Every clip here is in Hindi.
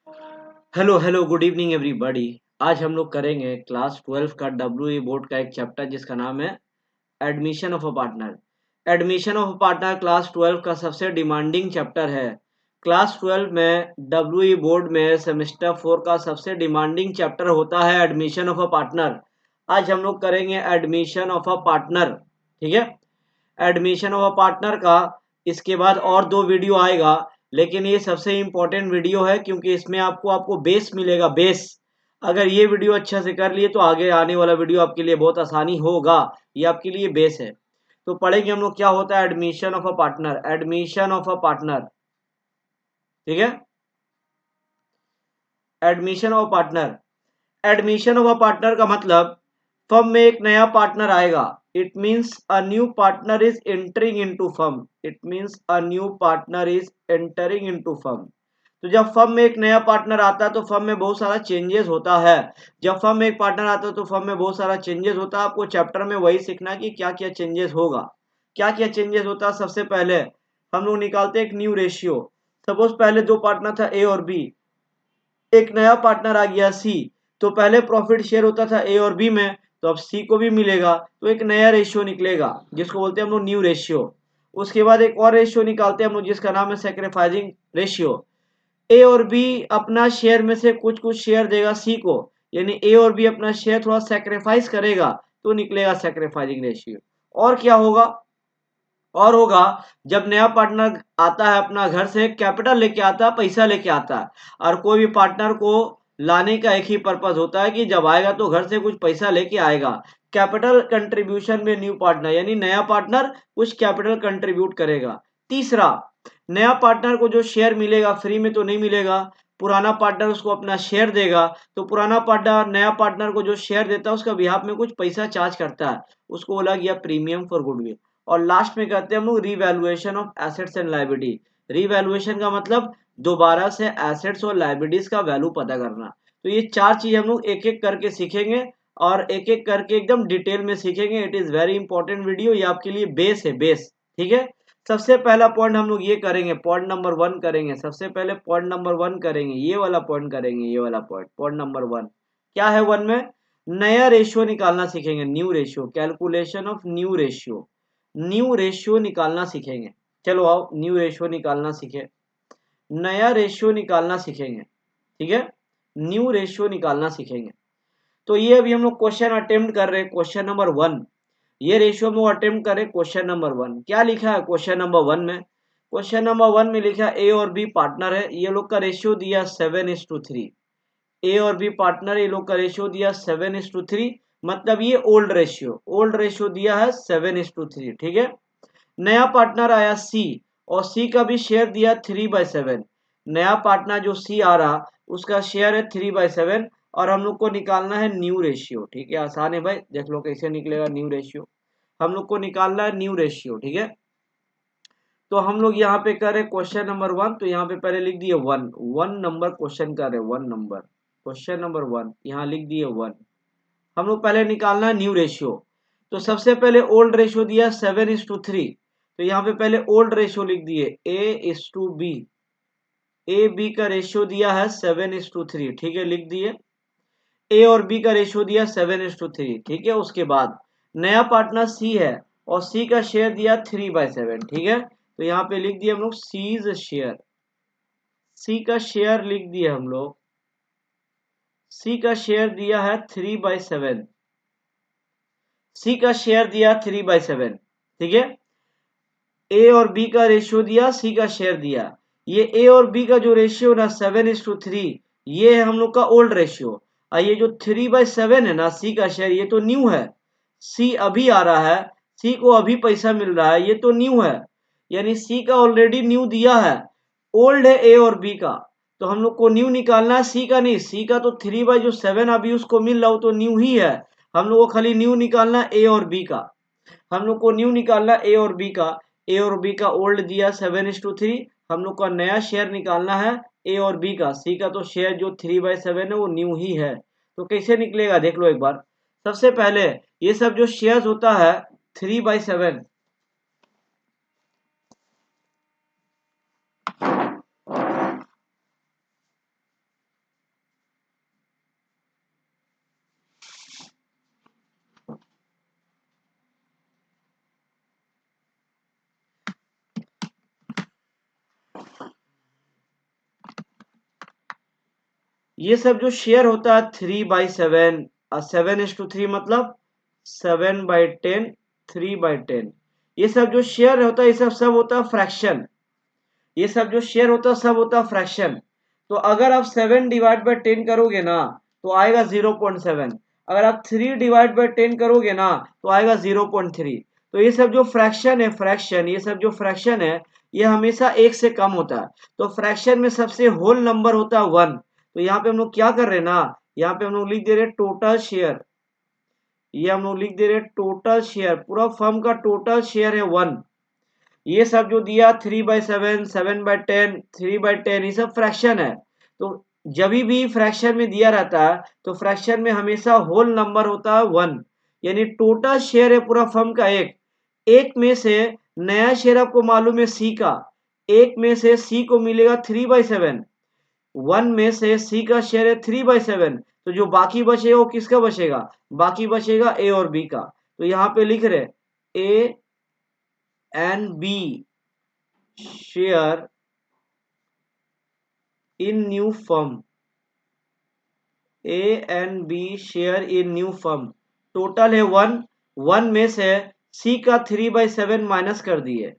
Hello hello good evening everybody. आज हम लोग करेंगे क्लास 12 का डब्ल्यू बोर्ड का एक चैप्टर जिसका नाम है admission of a partner. Admission of a partner class 12 का सबसे डिमांडिंग चैप्टर है। क्लास 12 में डब्ल्यू बोर्ड में सेमेस्टर 4 का सबसे डिमांडिंग चैप्टर होता है एडमिशन ऑफ अ पार्टनर। आज हम लोग करेंगे एडमिशन ऑफ अ पार्टनर, ठीक है। एडमिशन ऑफ अ पार्टनर का इसके बाद और 2 वीडियो आएगा, लेकिन ये सबसे इम्पोर्टेंट वीडियो है क्योंकि इसमें आपको बेस मिलेगा, बेस। अगर ये वीडियो अच्छा से कर लिए तो आगे आने वाला वीडियो आपके लिए बहुत आसानी होगा। ये आपके लिए बेस है। तो पढ़ेंगे हम लोग क्या होता है admission of a partner. Admission of a partner, ठीक है। Admission of partner, admission of a partner का मतलब फर्म में एक नया पार्टनर आएगा। It means a new partner is entering into firm. It means a new partner is entering into firm. तो जब फर्म में एक नया पार्टनर आता है तो फर्म में बहुत सारा चेंजेस होता है। जब फर्म में एक पार्टनर आता है तो फर्म में बहुत सारा चेंजेस होता है। आपको चैप्टर में वही सीखना है कि क्या क्या चेंजेस होगा, क्या क्या चेंजेस होता है। सबसे पहले हम लोग निकालते हैं एक न्यू रेशियो। सपोज पहले दो पार्टनर था ए और बी, एक नया पार्टनर आ गया सी। तो पहले प्रॉफिट शेयर होता था ए और बी में, तो अब सी को भी मिलेगा। तो एक नया रेशियो निकलेगा जिसको बोलते हैं हम लोग न्यू रेशियो। उसके बाद एक और रेशियो निकालते हैं हम लोग जिसका नाम है सेक्रीफाइसिंग रेशियो। ए और बी अपना शेयर में से कुछ कुछ शेयर देगा सी को, यानी ए और बी अपना शेयर थोड़ा सेक्रीफाइस करेगा, तो निकलेगा सेक्रीफाइसिंग रेशियो। और क्या होगा, और होगा जब नया पार्टनर आता है अपना घर से कैपिटल लेके आता है, पैसा लेके आता है। और कोई भी पार्टनर को लाने का एक ही पर्पज होता है कि जब आएगा तो घर से कुछ पैसा लेके आएगा। कैपिटल कंट्रीब्यूशन में न्यू पार्टनर, यानी नया पार्टनर कुछ कैपिटल कंट्रीब्यूट करेगा। तीसरा, नया पार्टनर को जो शेयर मिलेगा फ्री में तो नहीं मिलेगा, पुराना पार्टनर उसको अपना शेयर देगा। तो पुराना पार्टनर नया पार्टनर को जो शेयर देता है उसका बिहाफ में कुछ पैसा चार्ज करता है, उसको बोला गया प्रीमियम फॉर गुडविल। और लास्ट में करते हैं हम लोग revaluation of assets and liability. Revaluation का मतलब दोबारा से एसेट्स और लायबिलिटीज का वैल्यू पता करना। तो ये चार चीज हम लोग एक एक करके सीखेंगे और एक एक करके एकदम डिटेल में सीखेंगे। It is very important video, ये आपके लिए बेस है, बेस, ठीक है। सबसे पहला पॉइंट हम लोग ये करेंगे, पॉइंट नंबर 1 करेंगे। सबसे पहले पॉइंट नंबर 1 करेंगे, ये वाला पॉइंट करेंगे, ये वाला पॉइंट, पॉइंट नंबर 1 क्या है। 1 में नया रेशियो निकालना सीखेंगे, new ratio, calculation of new ratio. New ratio निकालना सीखेंगे। चलो आओ न्यू रेशियो निकालना सीखे, नया रेशियो निकालना सीखेंगे, ठीक है। न्यू रेशियो निकालना सीखेंगे। तो ये अभी हम लोग क्वेश्चन अटेम्प्ट कर रहे हैं, क्वेश्चन नंबर 1। ये रेशियो में अटेम्प्ट करें क्वेश्चन नंबर 1। क्या लिखा है क्वेश्चन नंबर 1 में? क्वेश्चन नंबर 1 में लिखा ए और बी पार्टनर है, ये लोग का रेशियो दिया 7:3। ए और बी पार्टनर, ये लोग का रेशियो दिया 7:3। मतलब ये ओल्ड रेशियो दिया है 7:3, ठीक है। नया पार्टनर आया सी, और सी का भी शेयर दिया 3/7। नया पार्टनर जो सी आ रहा उसका शेयर है 3/7। और हम लोग को निकालना है न्यू रेशियो, ठीक है। आसान है भाई, देख लो कैसे निकलेगा न्यू रेशियो। हम लोग को निकालना है न्यू रेशियो, ठीक है। तो हम लोग यहाँ पे कर रहे क्वेश्चन नंबर 1, तो यहाँ पे पहले लिख दिए 1, 1 नंबर क्वेश्चन कर रहे, 1 नंबर क्वेश्चन नंबर 1, यहाँ लिख दिए 1। हम लोग पहले निकालना है न्यू रेशियो। तो सबसे पहले ओल्ड रेशियो दिया 7:3, तो यहाँ पे पहले ओल्ड रेशियो लिख दिए A/B। ए बी का रेशियो दिया है 7:3, ठीक है, लिख दिए। ए और बी का रेशियो दिया 7:3, ठीक है। उसके बाद नया पार्टनर सी है और सी का शेयर दिया 3/7, ठीक है। तो यहाँ पे लिख दिए हम लोग सीज शेयर, सी का शेयर लिख दिए हम लोग। सी का शेयर दिया है 3/7, सी का शेयर दिया 3/7, ठीक है। ए और बी का रेशियो दिया, सी का शेयर दिया। ये ए और बी का जो रेशियो ना 7:3, ये है हम लोग का ओल्ड रेशियो। और ये जो 3/7 है ना सी का शेयर, ये तो न्यू है। सी अभी आ रहा है, सी को अभी पैसा मिल रहा है, ये तो न्यू है। यानी सी का ऑलरेडी न्यू दिया है, ओल्ड है ए और बी का। तो हम लोग को न्यू निकालना है, सी का नहीं। सी का तो 3/7 अभी उसको मिल रहा हो तो न्यू ही है। हम लोग को खाली न्यू निकालना ए और बी का। हम लोग को न्यू निकालना ए और बी का। ए और बी का ओल्ड दिया 7:3। हम लोग का नया शेयर निकालना है ए और बी का। सी का तो शेयर जो 3/7 है वो न्यू ही है। तो कैसे निकलेगा देख लो एक बार। सबसे पहले ये सब जो शेयर होता है 3/7, ये सब जो शेयर होता है 3/7, 7:3 मतलब 7/10, 3/10, ये सब जो शेयर होता है ये सब होता है फ्रैक्शन। ये सब जो शेयर होता है सब होता है फ्रैक्शन। तो अगर आप 7/10 करोगे ना तो आएगा 0.7, अगर आप 3/10 करोगे ना तो आएगा 0.3। तो ये सब जो फ्रैक्शन है, फ्रैक्शन, ये सब जो फ्रैक्शन है ये हमेशा एक से कम होता है। तो फ्रैक्शन में सबसे होल नंबर होता है 1। तो यहाँ पे हम लोग क्या कर रहे हैं ना, यहाँ पे हम लोग लिख दे रहे हैं टोटल शेयर। ये हम लोग लिख दे रहे हैं टोटल शेयर, पूरा फर्म का टोटल शेयर है 1। ये सब जो दिया 3/7, 7/10, 3/10, ये सब फ्रैक्शन है। तो जब भी फ्रैक्शन में दिया रहता है तो फ्रैक्शन में हमेशा होल नंबर होता है 1। यानी टोटल शेयर है पूरा फर्म का एक में से नया शेयर आपको मालूम है सी का, एक में से सी को मिलेगा 3/7, 1 में से सी का शेयर है 3/7। तो जो बाकी बचेगा वो किसका बचेगा, बाकी बचेगा ए और बी का। तो यहाँ पे लिख रहे A and B share in new firm, A and B share in new firm. Total है 1, 1 में से सी का 3/7 माइनस कर दिए,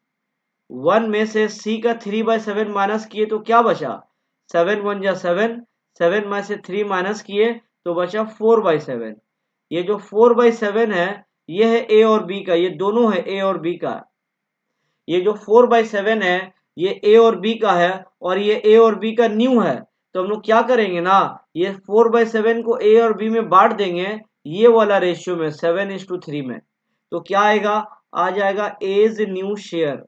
1 में से सी का 3/7 माइनस किए तो क्या बचा, 7 1 जा 7, 7 में से 3 माइनस किए तो बचा 4/7। ये जो 4/7 है ये है ए और बी का, ये दोनों है ए और बी का। ये जो 4/7 है ये ए और बी का है और ये ए और बी का न्यू है। तो हम लोग क्या करेंगे ना, ये 4/7 को ए और बी में बांट देंगे, ये वाला रेशियो में 7:3 में। तो क्या आएगा, आ जाएगा A's new share,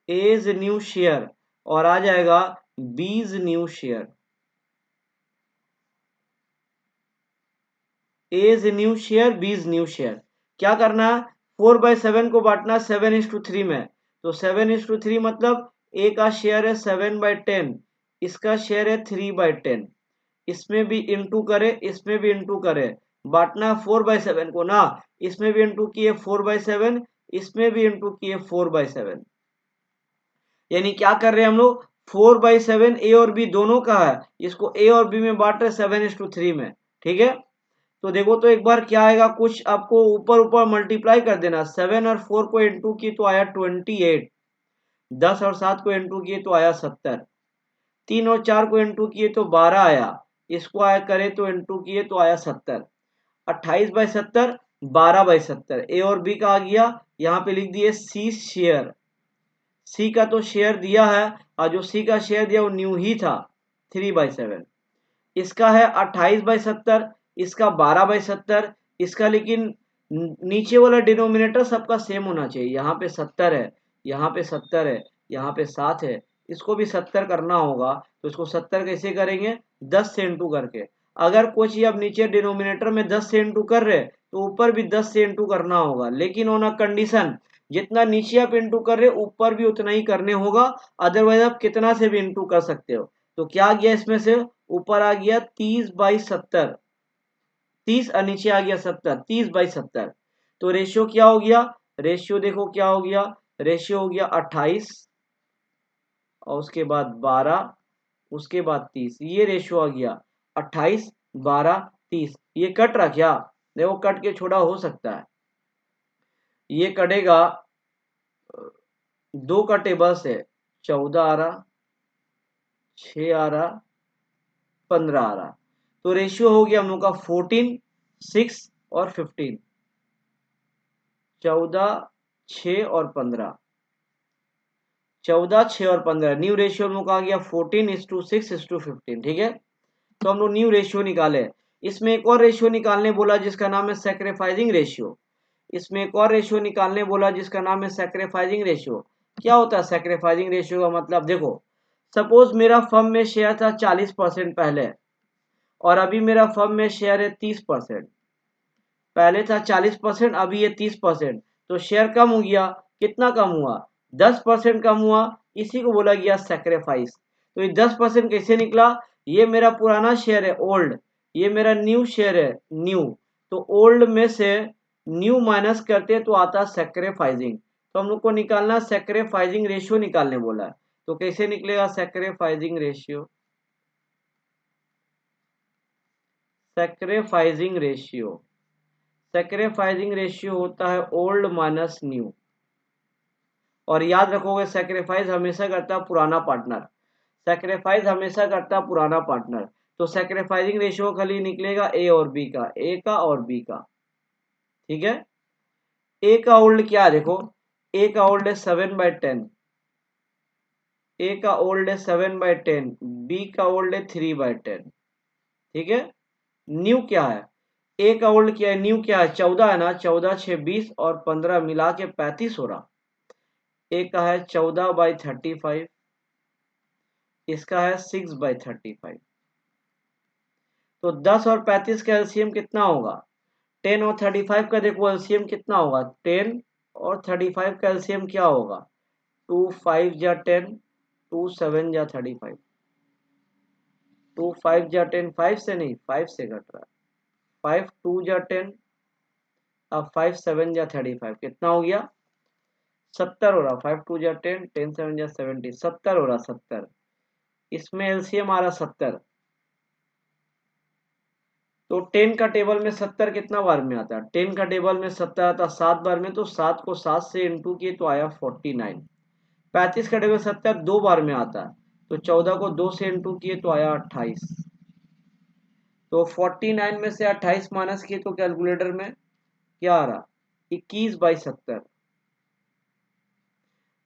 A's new share, और आ जाएगा B's new share, A's new share, B's new share. क्या करना है, 4/7 को बांटना 7:3 में। तो 7:3 मतलब ए का शेयर है 7/10, इसका शेयर है 3/10, इसमें भी इंटू करे, इसमें भी इंटू करे, बांटना 4/7 को ना, इसमें भी इंटू किए 4/7, इसमें भी इंटू किए 4/7। यानी क्या कर रहे हैं हम लोग, 4/7 ए और बी दोनों का है, इसको ए और बी में बांट रहे 7:3 में। ठीक है, तो देखो तो एक बार क्या आएगा, कुछ आपको ऊपर ऊपर मल्टीप्लाई कर देना, 7 और 4 को इंटू किए तो आया 28, 10 और 7 को इंटू किए तो आया 70, 3 और 4 को इंटू किए तो 12 आया, इसको आया करे तो इंटू किए तो आया 70, 28/70, 12/70। ए और बी का आ गया, यहाँ पे लिख दिए सी शेयर, सी का तो शेयर दिया है और जो सी का शेयर दिया वो न्यू ही था 3/7। इसका है 28/70, इसका 12/70, इसका लेकिन नीचे वाला डिनोमिनेटर सबका सेम होना चाहिए। यहाँ पे 70 है, यहाँ पे 70 है, यहाँ पे 7 है, इसको भी 70 करना होगा। तो इसको 70 कैसे करेंगे, 10 से इंटू करके। अगर कोई चीज अब नीचे डिनोमिनेटर में 10 से इंटू कर रहे तो ऊपर भी 10 से इंटू करना होगा, लेकिन ऑन अ कंडीशन जितना नीचे आप इंटू कर रहे हो ऊपर भी उतना ही करने होगा, अदरवाइज आप कितना से भी इंटू कर सकते हो। तो क्या आ गया इसमें से, ऊपर आ गया 30/70, 30 और नीचे आ गया 70, 30/70। तो रेशियो क्या हो गया, रेशियो देखो क्या हो गया, रेशियो हो गया 28 और उसके बाद 12, उसके बाद 30, ये रेशियो आ गया 28, 12, 30। ये कट रहा क्या, देखो कट के छोड़ा हो सकता है, ये कटेगा, दो का टेबल से 14 आ रहा, 6 आ रहा, 15 आ रहा। तो रेशियो हो गया हम लोग का 14, 6 और 15, 14, 6 और 15, 14, 6 और 15। न्यू रेशियो हम लोग का आ गया 14:6:15। ठीक है, तो हम लोग न्यू रेशियो निकाले। इसमें एक और रेशियो निकालने बोला जिसका नाम है सैक्रिफाइसिंग रेशियो। इसमें एक और रेशियो निकालने बोला जिसका नाम है सैक्रिफाइसिंग रेशियो। क्या होता है सैक्रिफाइसिंग रेशियो का मतलब, देखो सपोज मेरा फर्म में शेयर था 40% पहले और अभी मेरा फर्म में शेयर है 30%। पहले था 40%, अभी ये 30%, तो शेयर कम हो गया, कितना कम हुआ, 10% कम हुआ, इसी को बोला गया सैक्रिफाइस। तो ये 10% कैसे निकला, ये मेरा पुराना शेयर है ओल्ड, ये मेरा न्यू शेयर है न्यू, तो ओल्ड में से न्यू माइनस करते तो आता सैक्रिफाइसिंग। तो हम लोग को निकालना सैक्रिफाइसिंग रेशियो निकालने बोला है। तो कैसे निकलेगा sacrificing ratio? Sacrificing ratio, sacrificing ratio होता है ओल्ड माइनस न्यू। और याद रखोगे सैक्रिफाइस हमेशा करता है पुराना पार्टनर, सैक्रिफाइस हमेशा करता है पुराना पार्टनर। तो सैक्रिफाइसिंग रेशियो खाली निकलेगा ए और बी का, ए का और बी का। ठीक है, ए का ओल्ड क्या है देखो, ए का ओल्ड है 7/10, ए का ओल्ड है 7/10, बी का ओल्ड है 3/10। ठीक है, न्यू क्या है, ए का ओल्ड क्या है, न्यू क्या है, 14 है ना, 14 6 20 और 15 मिला के 35 हो रहा। ए का है 14/35, इसका है 6/35। तो 10 और 35 का एलसीएम कितना होगा, 10 और 35 का देखो एलसीएम कितना होगा, 10 और 35 का एलसीएम क्या होगा, 2 5 जा 10, 2 7 जा 35, 2 5 जा 10, 5 से नहीं 5 से घट रहा है, 5 2 जा 10, अब 5 7 जा 35 कितना हो गया, 70 हो रहा, 5 2 जा 10, 10 7 जा 70, 70 हो रहा, 70। इसमें एलसीएम आ रहा 70। तो 10 का टेबल में 70 कितना बार में आता है, 10 का टेबल में 70 आता 7 बार में, तो 7 को 7 से इंटू किए तो आया 49। 35 का टेबल 70 2 बार में आता है, तो 14 को 2 से इंटू किए तो आया 28। तो 49 में से 28 माइनस किए तो कैलकुलेटर में क्या आ रहा, 21/70।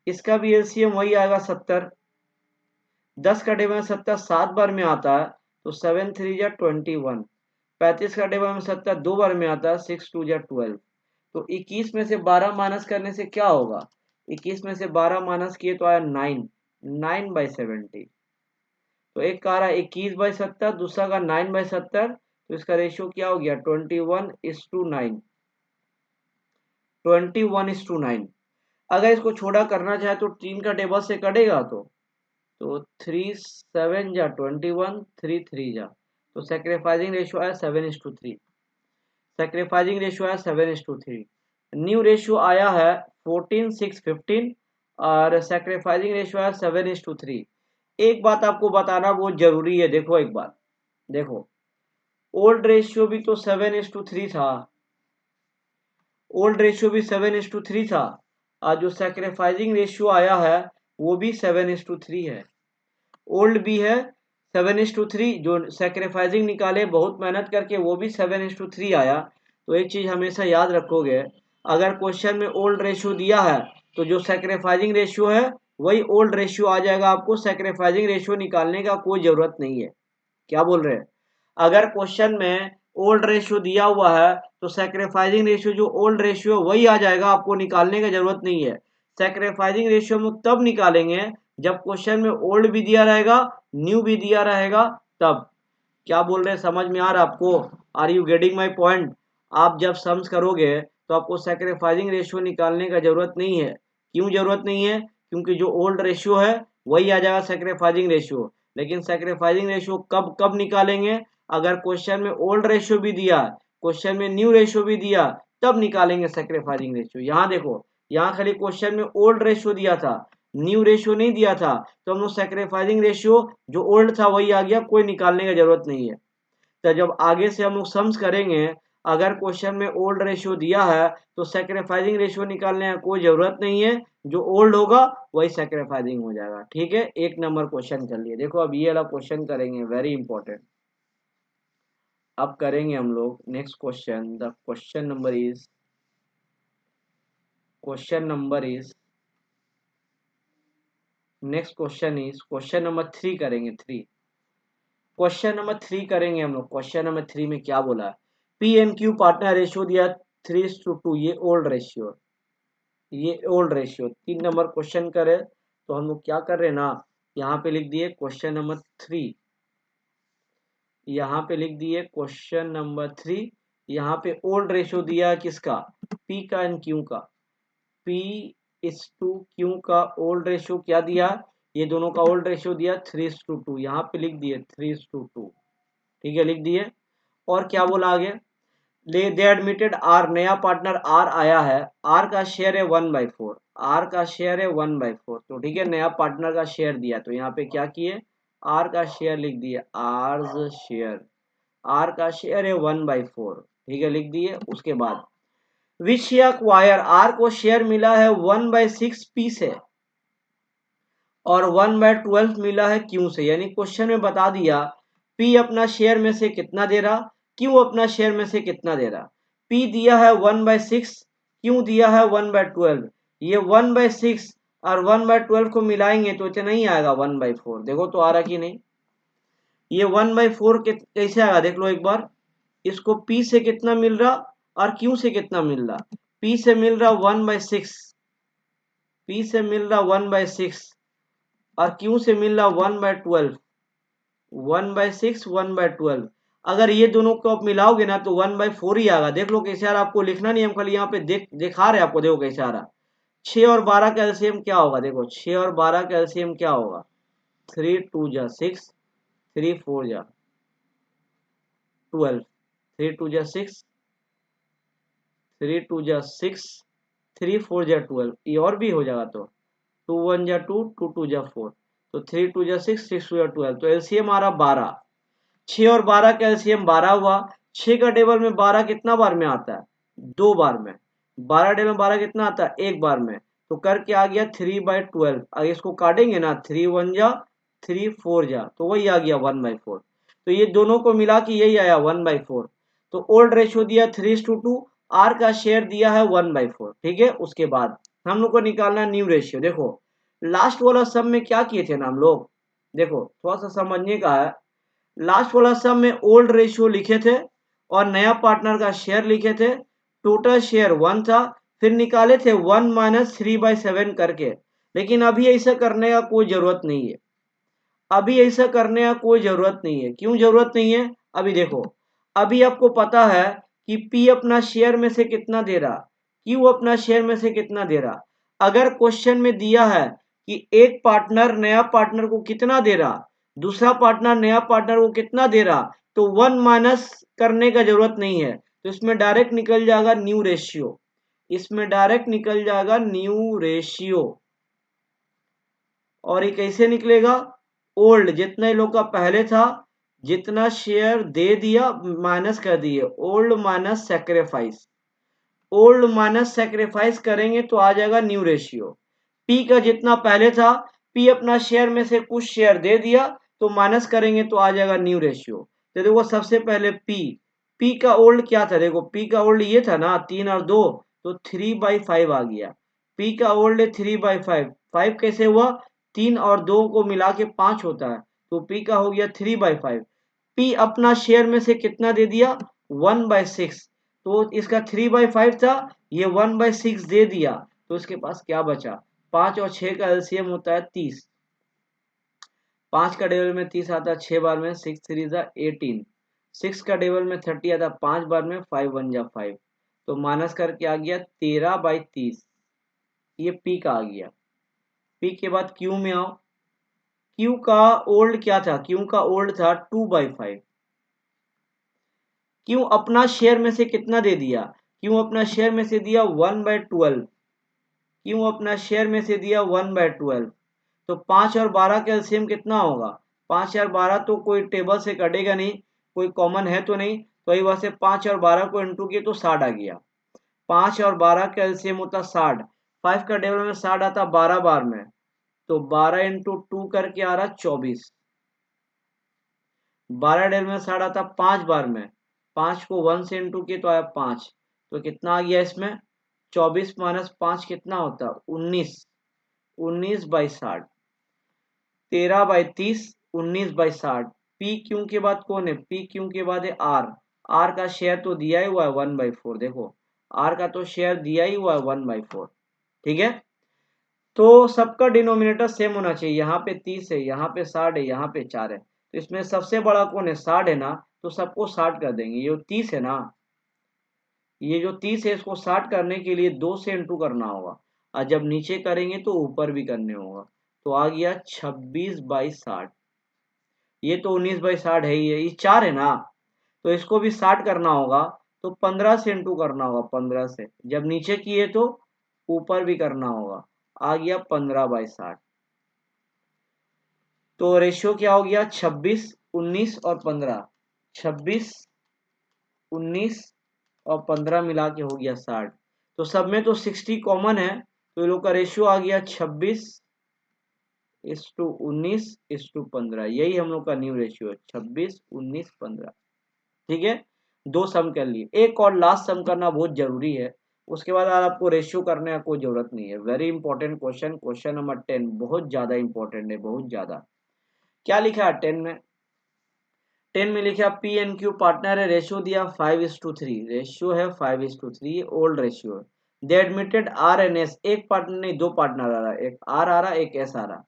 इसका भी एलसीएम वही आएगा 70। 10 का टेबल में 70 7 बार में आता है, तो 7 3 जा 21। 35 का टेबल में 70 2 बार में आता है, 6 2 जा 12। तो 21 में से 12 माइनस करने से क्या होगा, 21 में से 12 माइनस किए तो आया 9, 9/70। तो एक का रहा 21/70, दूसरा का 9/70, तो इसका रेशियो क्या हो गया 21:9, 21:9। अगर इसको छोटा करना चाहे तो 3 का टेबल से कटेगा, तो 3 7 जा 21, 3 3 जा, तो सेक्रीफाइसिंग रेशियो आया 7:3। सेक्रीफाइसिंग रेशियो आया 7:3। न्यू रेशियो आया है 14 6 15 और सेक्रीफाइसिंग रेशियो आया 7:3। एक बात आपको बताना बहुत जरूरी है, देखो एक बात देखो, ओल्ड रेशियो भी तो 7:3 था, ओल्ड रेशियो भी 7:3 था, और जो सेक्रीफाइसिंग रेशियो आया है वो भी 7:3 है। ओल्ड भी है 7:3, जो सेक्रीफाइसिंग निकाले बहुत मेहनत करके वो भी 7:3 आया। तो एक चीज हमेशा याद रखोगे, अगर क्वेश्चन में ओल्ड रेशियो दिया है तो जो सेक्रीफाइसिंग रेशियो है वही ओल्ड रेशियो आ जाएगा, आपको सेक्रीफाइसिंग रेशियो निकालने का कोई जरूरत नहीं है। क्या बोल रहे हैं, अगर क्वेश्चन में ओल्ड रेशियो दिया हुआ है तो सेक्रीफाइसिंग रेशियो जो ओल्ड रेशियो वही आ जाएगा, आपको निकालने की जरूरत नहीं है। सेक्रीफाइसिंग रेशियो हम तब निकालेंगे जब क्वेश्चन में ओल्ड भी दिया रहेगा न्यू भी दिया रहेगा तब। क्या बोल रहे हैं, समझ में आ रहा है आपको, are you getting my point? आप जब सम्स करोगे तो आपको सेक्रीफाइसिंग रेशियो निकालने का जरूरत नहीं है। क्यों जरूरत नहीं है, क्योंकि जो ओल्ड रेशियो है वही आ जाएगा सेक्रीफाइसिंग रेशियो। लेकिन सेक्रीफाइसिंग रेशियो कब कब निकालेंगे, अगर क्वेश्चन में ओल्ड रेशियो भी दिया, क्वेश्चन में न्यू रेशियो भी दिया, तब निकालेंगे सेक्रीफाइसिंग रेशियो। यहाँ देखो, यहाँ खाली क्वेश्चन में ओल्ड रेशियो दिया था, न्यू रेशियो नहीं दिया था, तो हम लोग सेक्रीफाइसिंग रेशियो जो ओल्ड था वही आ गया, कोई निकालने की जरूरत नहीं है। तो जब आगे से हम लोग सम्स करेंगे, अगर क्वेश्चन में ओल्ड रेशियो दिया है तो सेक्रीफाइसिंग रेशियो निकालने की कोई जरूरत नहीं है, जो ओल्ड होगा वही सेक्रीफाइसिंग हो जाएगा। ठीक है, एक नंबर क्वेश्चन कर लिए। देखो अब ये वाला क्वेश्चन करेंगे, वेरी इंपॉर्टेंट। अब करेंगे हम लोग next question. The question number is, question number is next question is question number 3 करेंगे, 3। क्वेश्चन नंबर 3 करेंगे हम लोग। क्वेश्चन नंबर 3 में क्या बोला है, P and Q partner ratio दिया 3:2, ये ओल्ड रेशियो, ये ओल्ड रेशियो। 3 नंबर क्वेश्चन करे तो हम लोग क्या कर रहे हैं ना, यहाँ पे लिख दिए क्वेश्चन नंबर 3, यहाँ पे लिख दिए क्वेश्चन नंबर 3। यहाँ पे ओल्ड रेशियो दिया है किसका, पी का एंड क्यू का, पी इस टू क्यू का ओल्ड रेशियो क्या दिया, ये दोनों का ओल्ड रेशियो दिया 3:2, यहाँ पे लिख दिए 3:2। ठीक है, लिख दिए। और क्या बोला आगे, दे एडमिटेड आर, नया पार्टनर आर आया है, आर का शेयर है 1/4, आर का शेयर है 1/4, तो ठीक है, नया पार्टनर का शेयर दिया तो यहाँ पे क्या किए, आर का शेयर लिख दिए, आर्स शेयर, आर का शेयर है 1/4, ठीक है, लिख दिए। उसके बाद विच एक्वायर, आर को शेयर मिला है 1/6 पी से और 1/12 मिला है क्यू से, यानी क्वेश्चन में बता दिया पी अपना शेयर में से कितना दे रहा, क्यू अपना शेयर में से कितना दे रहा। पी दिया है 1/6, क्यू दिया है 1/12, ये 1/6 और 1/12 को मिलाएंगे तो इतना नहीं आएगा 1/4, देखो तो आ रहा कि नहीं, ये 1/4 कैसे आएगा देख लो एक बार, इसको पी से कितना मिल रहा और क्यू से कितना मिल रहा, पी से मिल रहा 1/6, पी से मिल रहा 1/6 और क्यू से मिल रहा 1/12, 1/6 1/12, अगर ये दोनों को आप मिलाओगे ना तो 1/4 ही आएगा। देख लो कैसे आ रहा, आपको लिखना नहीं, हम खाली यहाँ पे दिखा रहे आपको, देखो कैसे आ रहा। 6 और 12 का एलसीएम क्या होगा, देखो 6 और 12 का एलसीएम क्या होगा, 3 2 जा 6, 3 4 जा 12, 3 2 जा 6, 3 2 जा 6, 3 4 जा 12, ये और भी हो जाएगा तो 2 1 जा 2, 2 2 जा 4, तो 3 2 जा 6, 6 2 जा 12, तो एलसीएम आ रहा 12। 6 और 12 का एलसीएम 12 हुआ। 6 का टेबल में 12 कितना बार में आता है, 2 बार में। 12 टेबल में 12 कितना आता है, 1 बार में, तो करके आ गया 3/12। अगर इसको काटेंगे ना, 3 1 जा 3 4 जा, तो वही आ गया 1/4, तो ये दोनों को मिला के यही आया 1/4। तो ओल्ड रेशियो दिया 3:2, आर का शेयर दिया है 1/4, ठीक है। उसके बाद हम लोग को निकालना न्यू रेशियो। देखो लास्ट वाला सब में क्या किए थे ना हम लोग, देखो थोड़ा सा समझने का है, लास्ट वाला सब में ओल्ड रेशियो लिखे थे और नया पार्टनर का शेयर लिखे थे, टोटल शेयर 1 था, फिर निकाले थे 1-3/7 करके। लेकिन अभी ऐसा करने का कोई जरूरत नहीं है, अभी ऐसा करने का कोई जरूरत नहीं है। क्यों जरूरत नहीं है, अभी देखो, अभी आपको पता है कि पी अपना शेयर में से कितना दे रहा, क्यू अपना शेयर में से कितना दे रहा। अगर क्वेश्चन में दिया है कि एक पार्टनर नया पार्टनर को कितना दे रहा, दूसरा पार्टनर नया पार्टनर को कितना दे रहा, तो 1 माइनस करने का जरूरत नहीं है, तो इसमें डायरेक्ट निकल जाएगा न्यू रेशियो, इसमें डायरेक्ट निकल जाएगा न्यू रेशियो। और ये कैसे निकलेगा, ओल्ड जितने लोग का पहले था, जितना शेयर दे दिया माइनस कर दिए, old minus sacrifice, old minus sacrifice करेंगे तो आ जाएगा न्यू रेशियो। पी का जितना पहले था, पी अपना शेयर में से कुछ शेयर दे दिया तो माइनस करेंगे तो आ जाएगा न्यू रेशियो। तो देखो सबसे पहले पी का ओल्ड क्या था, देखो पी का ओल्ड ये था ना 3 और 2, तो 3/5 आ गया। पी का ओल्ड है 3/5, 5 कैसे हुआ, 3 और 2 को मिला के 5 होता है, तो पी का हो गया 3/5। पी अपना शेयर में से कितना दे दिया, 1/6, तो इसका 3/5 था, ये 1/6 दे दिया, तो इसके पास क्या बचा, 5 और 6 का एलसीएम होता है 30, 5 का टेबल में 30 आता है 6 बार में, 6 3 जा 18, 6 का टेबल में 30 आता है 5 बार में, 5 1 जा 5, तो माइनस करके आ गया 13/30, ये पी का आ गया। पी के बाद क्यू में आओ, क्यू का ओल्ड क्या था, क्यू का ओल्ड था 2/5, क्यों अपना शेयर में से कितना दे दिया, क्यों अपना शेयर में से दिया 1/12, क्यों अपना शेयर में से दिया 1/12, तो 5 और 12 का एलसीएम कितना होगा, 5 और 12 तो कोई टेबल से कटेगा नहीं, कोई कॉमन है तो नहीं, तो वही वजह से 5 और 12 को इंटू किए तो 60 आ गया। 5 और 12 का एलसीएम होता 60, 5 का टेबल में 60 आता 12 बार में, तो 12 इंटू 2 करके आ रहा 24, 12 टेबल में 60 आता 5 बार में, 5 को 1 से इंटू किए तो आया 5, तो कितना आ गया इसमें, 24 माइनस 5 कितना होता, 19, 19/60, 13/30, 19/60। पी क्यू के बाद कौन है, पी क्यू के बाद है आर, आर का शेयर तो दिया ही हुआ है 1/4, देखो आर का तो शेयर दिया ही हुआ है 1/4, ठीक है। तो सबका डिनोमिनेटर सेम होना चाहिए, यहाँ पे 30 है, यहाँ पे 60 है, यहाँ पे 4 है, तो इसमें सबसे बड़ा कौन है, 60 है ना, तो सबको 60 कर देंगे। ये 30 है ना, ये जो 30 है इसको 60 करने के लिए 2 से इंटू करना होगा, और जब नीचे करेंगे तो ऊपर भी करने होगा, तो आ गया 26/60। ये तो 19/60 है ही है, ये 4 है ना, तो इसको भी 60 करना होगा, तो 15 से इंटू करना होगा, 15 से जब नीचे किए तो ऊपर भी करना होगा, आ गया 15/60। तो रेशियो क्या हो गया, 26, 19 और 15, 26, 19 और 15 मिला के हो गया 60। तो सब में तो 60 कॉमन है, तो ये लोग का रेशियो आ गया 26:19:15। यही हम लोग का न्यू रेशियो है, 26:19:15। ठीक है, दो सम कर लिए, एक और लास्ट सम करना बहुत जरूरी है, उसके बाद आपको रेशियो करने का कोई जरूरत नहीं है। Very important question, question number 10 बहुत ज्यादा इंपॉर्टेंट है, बहुत ज्यादा। क्या लिखा है 10 में? 10 में लिखा पी एन क्यू पार्टनर है, रेशियो दिया 5:3, रेशियो है 5:3, ओल्ड रेशियो है। दे एडमिटेड आर एन एस, एक पार्टनर नहीं दो पार्टनर आ रहा है, एक आर आ रहा एक एस आ रहा।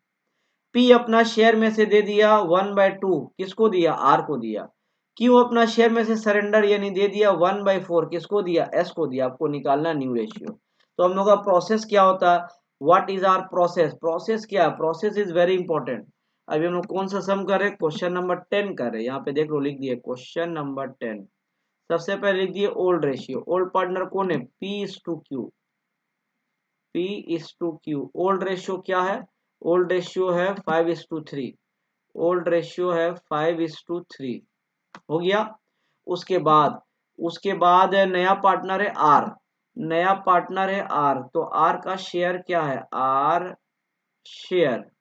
पी अपना शेयर में से दे दिया 1/2, किसको दिया, आर को दिया। क्यू अपना शेयर में से सरेंडर यानी दे दिया 1/4, किसको दिया, एस को दिया। आपको निकालना न्यू रेशियो। तो हम लोग का प्रोसेस क्या होता है, what is our process, process क्या है, प्रोसेस इज वेरी इंपॉर्टेंट। अभी हम लोग कौन सा सम कर रहे हैं, क्वेश्चन नंबर 10 कर रहे हैं। यहाँ पे देख लो, लिख दिए क्वेश्चन नंबर 10। सबसे पहले लिख दिए ओल्ड रेशियो, ओल्ड पार्टनर कौन है, P is to Q, P is to Q. Old ratio क्या है, ओल्ड रेशियो है 5:3, ओल्ड रेशियो है 5:3, हो गया। उसके बाद नया पार्टनर है आर, नया पार्टनर है आर, तो आर का शेयर क्या है, आर शेयर,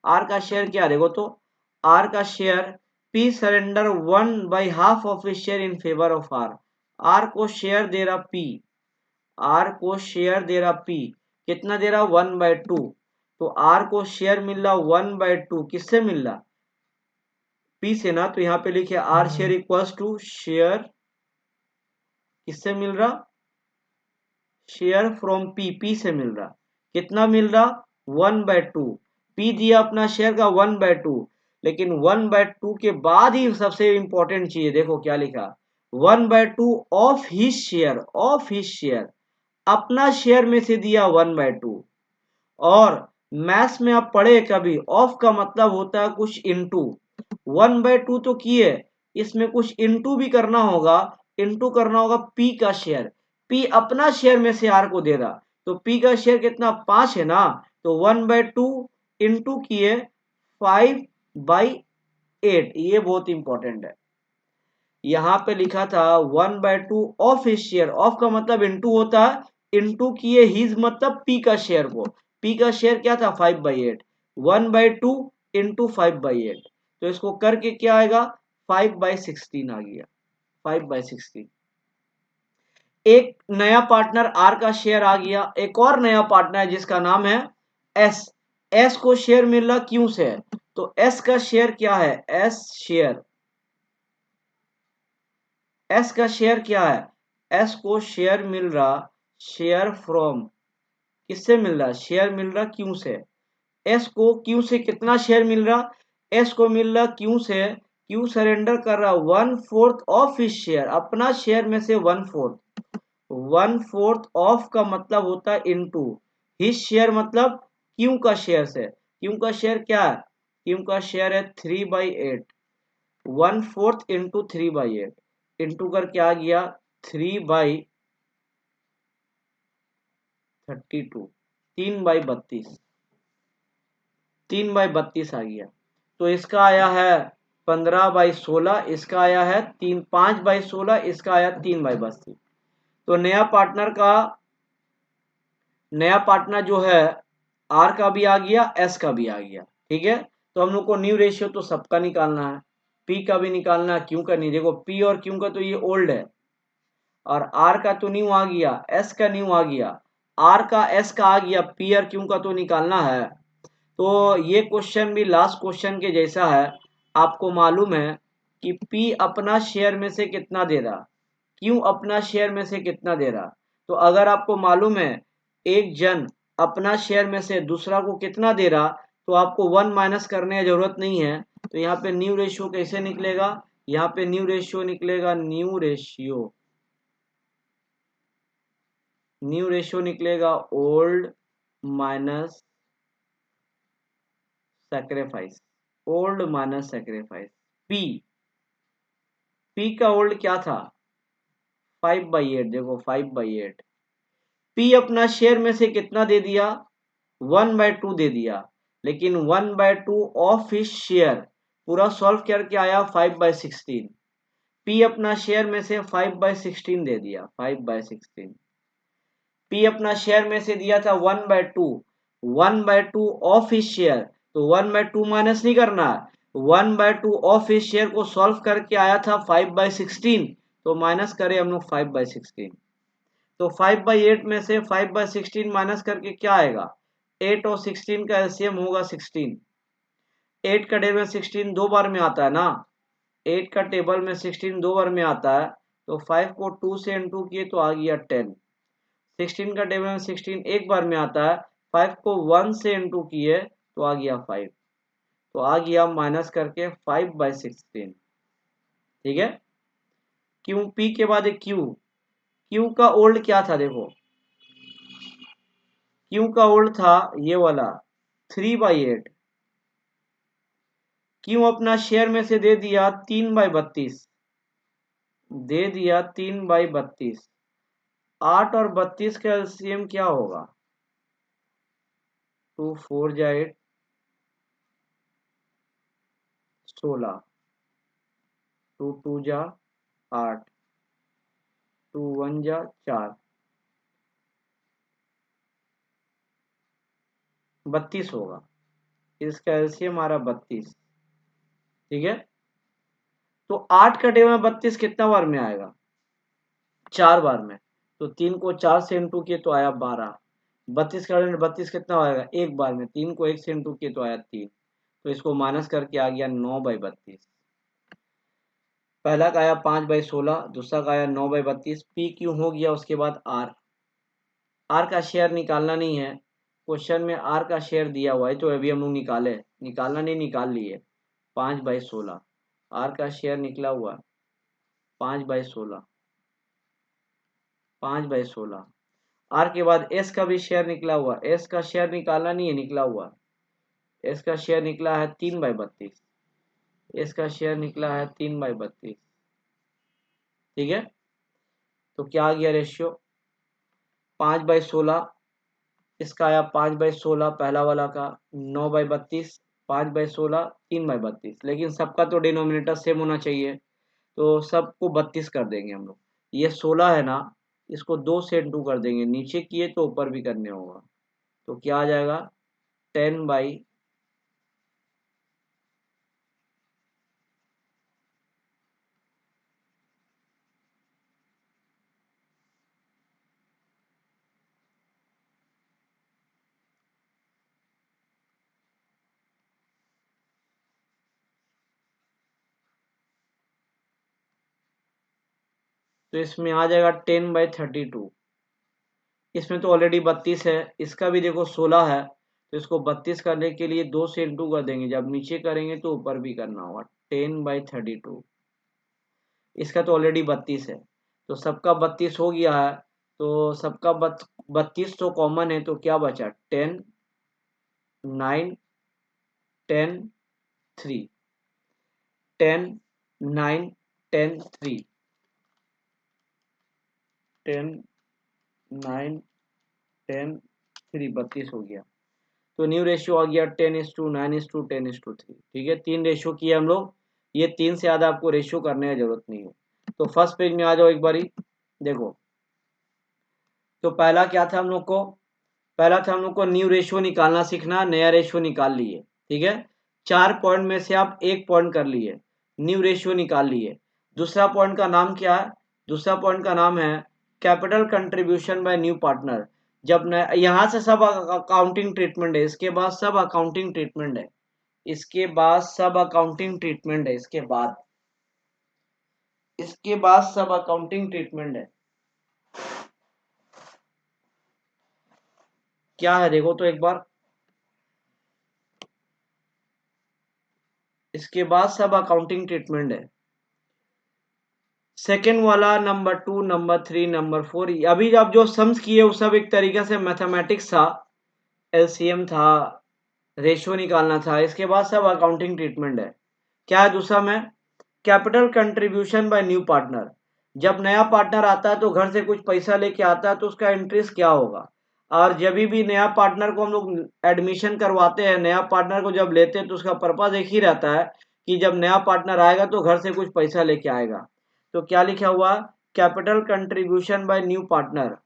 आर का शेयर क्या देखो तो, आर का share P surrender 1/2 of his share in favour of R. R को शेयर दे रहा पी, आर को शेयर दे रहा पी, कितना दे रहा 1/2। तो आर को शेयर मिल रहा 1/2, किससे मिल रहा, पी से ना। तो यहाँ पे लिखे R share equals to share, किससे मिल रहा, शेयर फ्रॉम पी, पी से मिल रहा, कितना मिल रहा 1/2। पी दिया अपना शेयर का 1/2, लेकिन 1/2 के बाद ही सबसे इंपॉर्टेंट चीज है, देखो क्या लिखा, 1/2 of his share, of his share, अपना शेयर में से दिया 1/2। और मैथ्स में आप पढ़े कभी, ऑफ का मतलब होता है कुछ इनटू, 1/2 तो किए, इसमें कुछ इनटू भी करना होगा, इनटू करना होगा पी का शेयर। पी अपना शेयर में से आर को दे रहा, तो पी का शेयर कितना 5 है ना, तो 1/2 इंटू किए 5/8, ये बहुत इंपॉर्टेंट है। यहाँ पे लिखा था 1/2 ऑफ हिज शेयर, ऑफ का मतलब इंटू होता है, इंटू किए हिज मतलब पी का शेयर को, पी का शेयर क्या था 5/8, 1/2 इंटू 5/8, तो इसको करके क्या आएगा 5/16 आ गया, 5/16। एक नया पार्टनर आर का शेयर आ गया, एक और नया पार्टनर है जिसका नाम है एस, एस को शेयर मिल रहा क्यू से, तो एस का शेयर क्या है, एस शेयर, एस का शेयर क्या है, एस को शेयर मिल रहा, शेयर फ्रॉम, किससे मिल रहा, शेयर मिल रहा क्यू से। एस को क्यू से कितना शेयर मिल रहा, एस को मिल रहा क्यू से, क्यू सरेंडर कर रहा 1/4 ऑफ हिज शेयर, अपना शेयर में से 1/4, 1/4 ऑफ का मतलब होता है इनटू, हिज शेयर मतलब क्यू का शेयर से, क्यू का शेयर क्या है, क्यू का शेयर है 3/8, 1/4 इंटू 3/8, इंटू करके आ गया 3/32, 3/32, 3/32 आ गया। तो इसका आया है 15/16, इसका आया है 5/16, इसका आया 3/32। तो नया पार्टनर जो है आर का भी आ गया, एस का भी आ गया। ठीक है, तो हम लोग को न्यू रेशियो तो सबका निकालना है, पी का भी निकालना है, क्यू का नहीं। देखो पी और क्यू का तो ये ओल्ड है, और आर का तो न्यू आ गया, एस का न्यू आ गया, आर का एस का आ गया, पी और क्यू का तो निकालना है। तो ये क्वेश्चन भी लास्ट क्वेश्चन के जैसा है। आपको मालूम है कि पी अपना शेयर में से कितना दे रहा, क्यू अपना शेयर में से कितना दे रहा। तो अगर आपको मालूम है एक जन अपना शेयर में से दूसरा को कितना दे रहा, तो आपको 1 माइनस करने की जरूरत नहीं है। तो यहाँ पे न्यू रेशियो कैसे निकलेगा, यहाँ पे न्यू रेशियो निकलेगा, न्यू रेशियो निकलेगा old minus sacrifice, old minus sacrifice. P, P का ओल्ड क्या था 5/8, देखो 5/8, पी अपना शेयर में से कितना दे दिया, 1/2 दे दिया, लेकिन 1/2 ऑफ हिज शेयर पूरा सॉल्व करके आया 5/16। पी अपना शेयर में से 5/16 दे दिया, 5/16। पी अपना शेयर में से दिया था 1/2, 1/2 ऑफ हिज शेयर, तो 1/2 माइनस नहीं करना है, 1/2 ऑफ हिज शेयर को सॉल्व करके आया था 5/16, तो माइनस करें हम लोग 5/16। तो 5/8 में से 5/16 माइनस करके क्या आएगा, 8 और 16 का एलसीएम होगा 16। 8 का टेबल में 16 दो बार में आता है ना, 8 का टेबल में 16 दो बार में आता है, तो 5 को 2 से इंटू किए तो आ गया 10। 16 का टेबल में 16 एक बार में आता है, 5 को 1 से इंटू किए तो आ गया 5, तो आ गया माइनस करके 5/16। ठीक है, क्यू पी के बाद एक क्यू, क्यू का ओल्ड क्या था देखो, क्यू का ओल्ड था ये वाला 3/8। क्यू अपना शेयर में से दे दिया 3/32, दे दिया 3/32। 8 और 32 का एलसीएम क्या होगा, 2 4 जा 8, 16, 2 2 जा 8, 2 1 जा 4, 32 होगा। इसका एलसीएम हमारा 32। ठीक है, तो 8 का टेबल में 32 कितना बार में आएगा, 4 बार में, तो 3 को 4 से इंटू किए तो आया 12। 32 का 32 कितना आएगा, एक बार में, 3 को 1 से इंटू किए तो आया 3, तो इसको माइनस करके आ गया 9/32। पहला का आया 5/16, दूसरा का आया 9/32। पी क्यू हो गया, उसके बाद आर, आर का शेयर निकालना नहीं है, क्वेश्चन में आर का शेयर दिया हुआ है, तो अभी हम लोग निकालना नहीं, निकाल लिए। 5/16 आर का शेयर निकला हुआ, 5/16, 5/16। आर के बाद एस का भी शेयर निकला हुआ, एस का शेयर निकालना नहीं है, निकला हुआ, एस का शेयर निकला है 3/32, एस का शेयर निकला है 3/32। ठीक है, तो क्या आ गया रेशियो, 5/16, इसका आया 5/16 पहला वाला का, 9/32, 5/16, 3/32, लेकिन सबका तो डिनोमिनेटर सेम होना चाहिए, तो सबको 32 कर देंगे हम लोग। ये 16 है ना, इसको 2 से इंटू कर देंगे, नीचे किए तो ऊपर भी करने होगा, तो क्या आ जाएगा 10/, तो इसमें आ जाएगा 10/32। इसमें तो ऑलरेडी 32 है, इसका भी देखो 16 है, तो इसको 32 करने के लिए 2 से इंटू कर देंगे, जब नीचे करेंगे तो ऊपर भी करना होगा, 10/32। इसका तो ऑलरेडी 32 है, तो सबका 32 हो गया है, तो सबका 32 तो कॉमन है, तो क्या बचा 10, 9, 10, 3, 10, 9, 10, 3, 10, 9, 10, 3, 32 हो गया। तो न्यू रेशियो आ गया 10:9:10:3। ठीक है, 3 रेशियो किए हम लोग, ये 3 से ज़्यादा आपको रेशियो करने की जरूरत नहीं है। तो फर्स्ट पेज में आ जाओ एक बारी, देखो, तो पहला क्या था हम लोग को, पहला था हम लोग को न्यू रेशियो निकालना सीखना, नया रेशियो निकाल लिए। ठीक है, 4 पॉइंट में से आप एक पॉइंट कर लिए, न्यू रेशियो निकाल लिए। दूसरा पॉइंट का नाम क्या है, दूसरा पॉइंट का नाम है capital contribution by new partner. जब न यहाँ से सब अकाउंटिंग ट्रीटमेंट है, इसके बाद सब अकाउंटिंग ट्रीटमेंट है, इसके बाद सब अकाउंटिंग ट्रीटमेंट है, इसके बाद सब अकाउंटिंग ट्रीटमेंट है। क्या है देखो तो एक बार, इसके बाद सब अकाउंटिंग ट्रीटमेंट है। सेकेंड वाला नंबर 2, नंबर 3, नंबर 4, अभी आप जो सम्स किए वो सब एक तरीके से मैथमेटिक्स था, एलसीएम था, रेशियो निकालना था। इसके बाद सब अकाउंटिंग ट्रीटमेंट है। क्या है दूसरा में, capital contribution by new partner. जब नया पार्टनर आता है तो घर से कुछ पैसा लेके आता है तो उसका इंटरेस्ट क्या होगा। और जब भी नया पार्टनर को हम लोग एडमिशन करवाते हैं, नया पार्टनर को जब लेते हैं तो उसका पर्पज एक ही रहता है कि जब नया पार्टनर आएगा तो घर से कुछ पैसा लेके आएगा। तो क्या लिखा हुआ, capital contribution by new partner.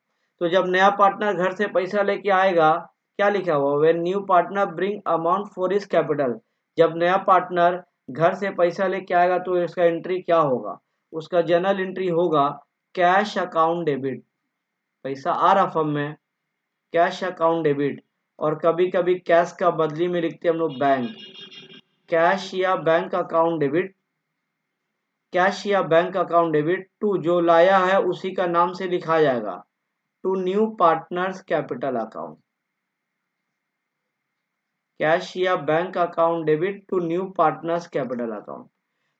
तो जब नया पार्टनर घर से पैसा लेके आएगा, क्या लिखा हुआ, when new partner bring amount for his capital. जब नया पार्टनर घर से पैसा लेके आएगा तो इसका एंट्री क्या होगा, उसका जर्नल एंट्री होगा कैश अकाउंट डेबिट। पैसा आ रहा फर्म में, कैश अकाउंट डेबिट। और कभी कभी कैश का बदली में लिखते हैं हम लोग बैंक, कैश या बैंक अकाउंट डेबिट, कैश या बैंक अकाउंट डेबिट टू, जो लाया है उसी का नाम से लिखा जाएगा, to new partners capital account. Cash या bank account debit to new partners capital account.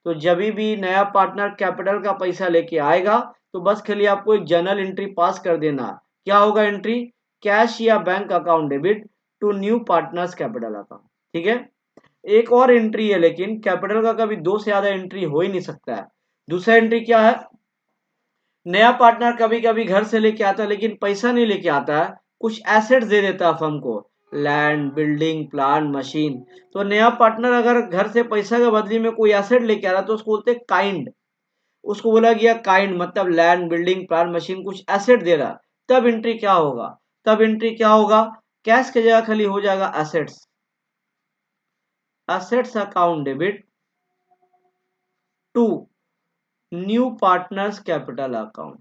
तो जब भी नया पार्टनर कैपिटल का पैसा लेके आएगा तो बस खाली आपको एक जर्नल एंट्री पास कर देना। क्या होगा एंट्री, कैश या bank account debit to new partners capital account. ठीक है। एक और एंट्री है, लेकिन कैपिटल का कभी दो से ज्यादा एंट्री हो ही नहीं सकता है। दूसरा एंट्री क्या है, नया पार्टनर कभी कभी घर से लेके आता है लेकिन पैसा नहीं लेके आता है, कुछ एसेट्स दे देता है फर्म को, लैंड, बिल्डिंग, प्लांट, मशीन। तो नया पार्टनर अगर घर से पैसा के बदले में कोई एसेट लेके आ रहा है तो उसको बोलते हैं काइंड। उसको बोला गया काइंड, मतलब लैंड, बिल्डिंग, प्लांट, मशीन, कुछ एसेट दे रहा। तब एंट्री क्या होगा, तब एंट्री क्या होगा, कैश की जगह खाली हो जाएगा assets, assets account debit to new partners capital account,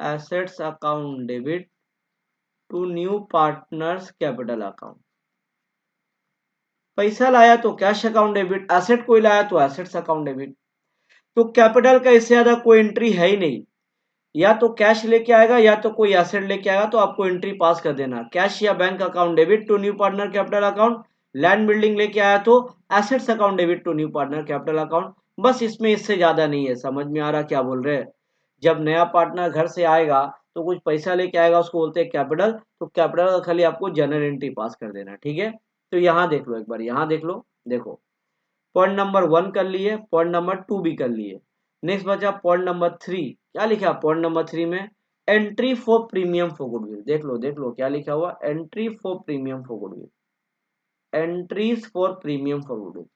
assets account debit to new partners capital account. पैसा लाया तो कैश अकाउंट डेबिट, एसेट कोई लाया तो एसेट्स अकाउंट डेबिट। तो कैपिटल का इससे ज्यादा कोई एंट्री है ही नहीं, या तो कैश लेके आएगा या तो कोई एसेट लेके आएगा, तो आपको एंट्री पास कर देना, कैश या bank account debit to new partner capital account. Land building लेके आया तो assets account debit to new partner capital account. बस इसमें इससे ज्यादा नहीं है। समझ में आ रहा क्या बोल रहे हैं। जब नया पार्टनर घर से आएगा तो कुछ पैसा लेके आएगा, उसको बोलते हैं कैपिटल। तो कैपिटल का खाली आपको जनरल एंट्री पास कर देना। ठीक है। तो यहाँ देख लो, एक बार यहाँ देख लो। देखो, पॉइंट नंबर 1 कर लिए, पॉइंट नंबर 2 भी कर लिए। नेक्स्ट बचा पॉइंट नंबर 3। क्या लिखा पॉइंट नंबर 3 में, entry for premium for goodwill. देख लो क्या लिखा हुआ, entry for premium for goodwill, entries for premium for goodwill.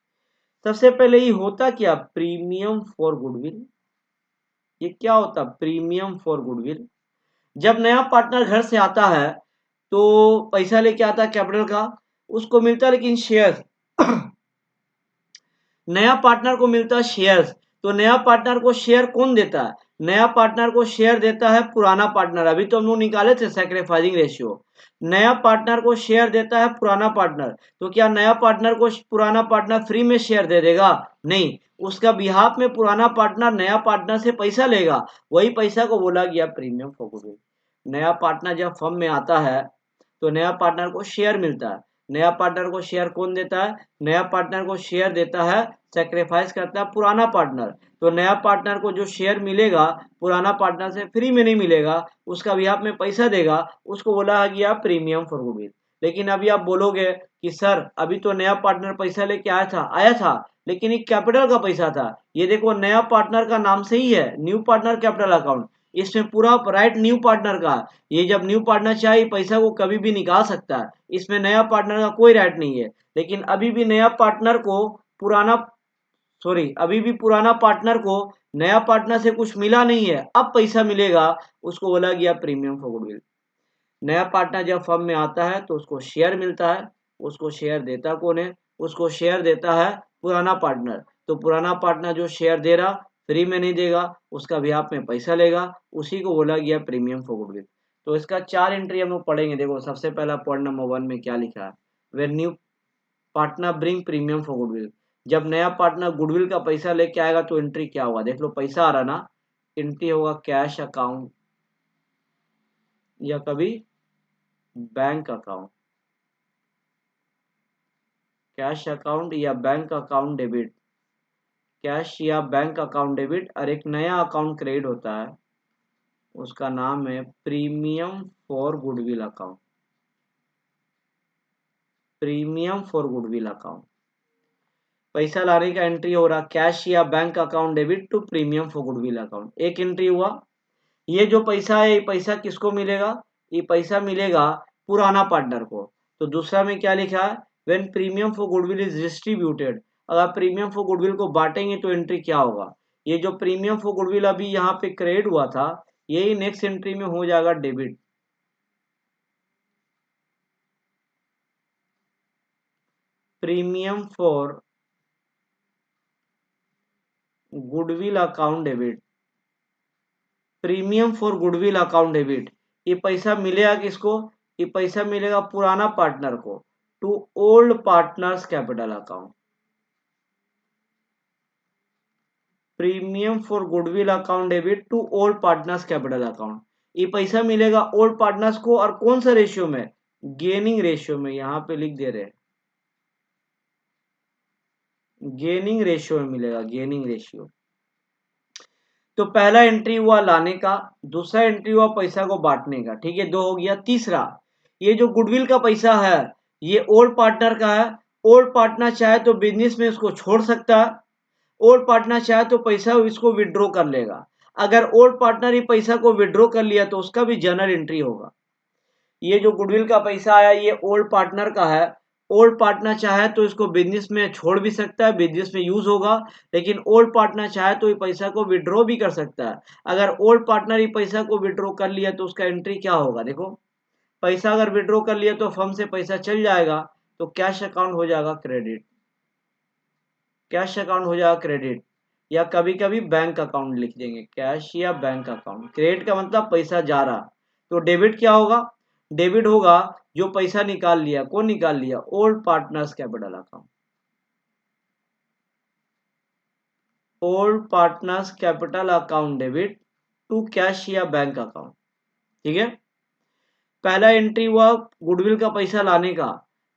सबसे पहले ये होता क्या, प्रीमियम फॉर गुडविल। ये क्या होता, प्रीमियम फॉर गुडविल। जब नया पार्टनर घर से आता है तो पैसा लेके आता है कैपिटल का, उसको मिलता है लेकिन शेयर, नया पार्टनर को मिलता है शेयर्स। तो नया पार्टनर को शेयर कौन देता है, नया पार्टनर को शेयर देता है पुराना पार्टनर। अभी तो हम लोग निकाले थे सैक्रिफाइसिंग रेशियो। नया पार्टनर को शेयर देता है पुराना पार्टनर। तो क्या नया पार्टनर को पुराना पार्टनर फ्री में शेयर दे देगा, नहीं, उसका बिहाफ में पुराना पार्टनर नया पार्टनर से पैसा लेगा। वही पैसा को बोला गया प्रीमियम फॉर गुडविल। नया पार्टनर जब फर्म में आता है तो नया पार्टनर को शेयर मिलता है। नया पार्टनर को शेयर कौन देता है, नया पार्टनर को शेयर देता है, सेक्रीफाइस करता है पुराना पार्टनर। तो नया पार्टनर को जो शेयर मिलेगा पुराना पार्टनर से फ्री में नहीं मिलेगा, उसका बिहाफ में पैसा देगा, उसको बोला गया प्रीमियम फॉर गुडविल। लेकिन अभी आप बोलोगे कि सर अभी तो नया पार्टनर पैसा लेके आया था लेकिन एक कैपिटल का पैसा था। ये देखो नया पार्टनर का नाम से ही है न्यू पार्टनर कैपिटल अकाउंट, इसमें पूरा राइट न्यू पार्टनर का। ये जब न्यू पार्टनर चाहे पैसा को कभी भी निकाल सकता है, इसमें नया पार्टनर का कोई राइट नहीं है। लेकिन अभी भी नया पार्टनर को पुराना, सॉरी, अभी भी पुराना पार्टनर को नया पार्टनर से कुछ मिला नहीं है, अब पैसा मिलेगा, उसको बोला गया प्रीमियम फॉर गुडविल। नया पार्टनर जब फर्म में आता है तो उसको शेयर मिलता है, उसको शेयर देता कौन है, उसको शेयर देता है पुराना पार्टनर। तो पुराना पार्टनर जो शेयर दे रहा फ्री में नहीं देगा, उसका बिहाफ में पैसा लेगा, उसी को बोला गया प्रीमियम फॉर गुडविल। तो इसका 4 एंट्री हम लोग पढ़ेंगे। देखो सबसे पहला पॉइंट नंबर 1 में क्या लिखा है, when new partner bring premium for goodwill. जब नया पार्टनर गुडविल का पैसा लेके आएगा तो एंट्री क्या होगा, देख लो पैसा आ रहा ना, एंट्री होगा कैश अकाउंट या कभी बैंक अकाउंट, कैश अकाउंट या बैंक अकाउंट डेबिट, कैश या बैंक अकाउंट डेबिट। और एक नया अकाउंट क्रिएट होता है, उसका नाम है premium for goodwill account, premium for goodwill account. पैसा लाने का एंट्री हो रहा कैश या bank account debit to premium for goodwill account, एक एंट्री हुआ। ये जो पैसा है ये पैसा किसको मिलेगा, ये पैसा मिलेगा पुराना पार्टनर को। तो दूसरा में क्या लिखा है, when premium for goodwill is distributed, अगर प्रीमियम फॉर गुडविल को बांटेंगे तो एंट्री क्या होगा, ये जो प्रीमियम फॉर गुडविल अभी यहाँ पे क्रेडिट हुआ था यही नेक्स्ट एंट्री में हो जाएगा debit. Premium for goodwill account debit, premium for goodwill account debit, ये पैसा मिलेगा किसको, ये पैसा मिलेगा पुराना पार्टनर को to old partners capital account. Premium for goodwill account debit to old partners capital account, ये पैसा मिलेगा ओल्ड पार्टनर्स को, और कौन सा रेशियो में, गेनिंग रेशियो में, यहां पे लिख दे रहे हैं गेनिंग रेशियो में मिलेगा, गेनिंग रेशियो। तो पहला एंट्री हुआ लाने का, दूसरा एंट्री हुआ पैसा को बांटने का, ठीक है, दो हो गया। तीसरा, ये जो गुडविल का पैसा है ये ओल्ड पार्टनर का है, ओल्ड पार्टनर चाहे तो बिजनेस में इसको छोड़ सकता है, ओल्ड पार्टनर चाहे तो पैसा इसको विड्रॉ कर लेगा। अगर ओल्ड पार्टनर ही पैसा को विड्रॉ कर लिया तो उसका भी जर्नल एंट्री होगा। ये जो गुडविल का पैसा आया ये ओल्ड पार्टनर का है, ओल्ड पार्टनर चाहे तो इसको बिजनेस में छोड़ भी सकता है, बिजनेस में यूज होगा, लेकिन ओल्ड पार्टनर चाहे तो ये पैसा को विड्रॉ भी कर सकता है। अगर ओल्ड पार्टनर ही पैसा को विड्रॉ कर लिया तो उसका एंट्री क्या होगा, देखो पैसा अगर विड्रॉ कर लिया तो फर्म से पैसा चल जाएगा, तो कैश अकाउंट हो जाएगा क्रेडिट, कैश अकाउंट हो जाएगा क्रेडिट, या कभी कभी बैंक अकाउंट लिख देंगे, कैश या बैंक अकाउंट। क्रेडिट का मतलब पैसा जा रहा, तो डेबिट क्या होगा, डेबिट होगा जो पैसा निकाल लिया, कौन निकाल लिया, old partners capital account, old partners capital account debit to cash या बैंक अकाउंट। ठीक है, पहला एंट्री हुआ गुडविल का पैसा लाने का,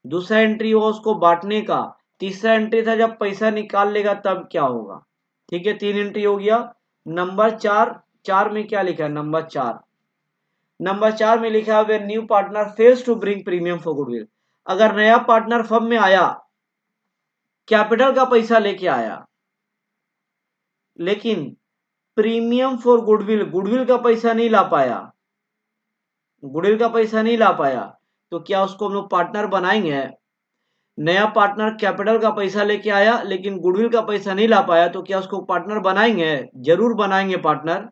दूसरा एंट्री हुआ उसको बांटने का, तीसरा एंट्री था जब पैसा निकाल लेगा तब क्या होगा। ठीक है, तीन एंट्री हो गया। नंबर चार, चार में क्या लिखा है, नंबर चार, नंबर चार में लिखा है new partner fails to bring premium for goodwill, अगर नया पार्टनर फर्म में आया, कैपिटल का पैसा लेके आया, लेकिन प्रीमियम फॉर गुडविल, गुडविल का पैसा नहीं ला पाया, गुडविल का पैसा नहीं ला पाया, तो क्या उसको हम लोग पार्टनर बनाएंगे। नया पार्टनर कैपिटल का पैसा लेके आया लेकिन गुडविल का पैसा नहीं ला पाया, तो क्या उसको पार्टनर बनाएंगे, जरूर बनाएंगे पार्टनर।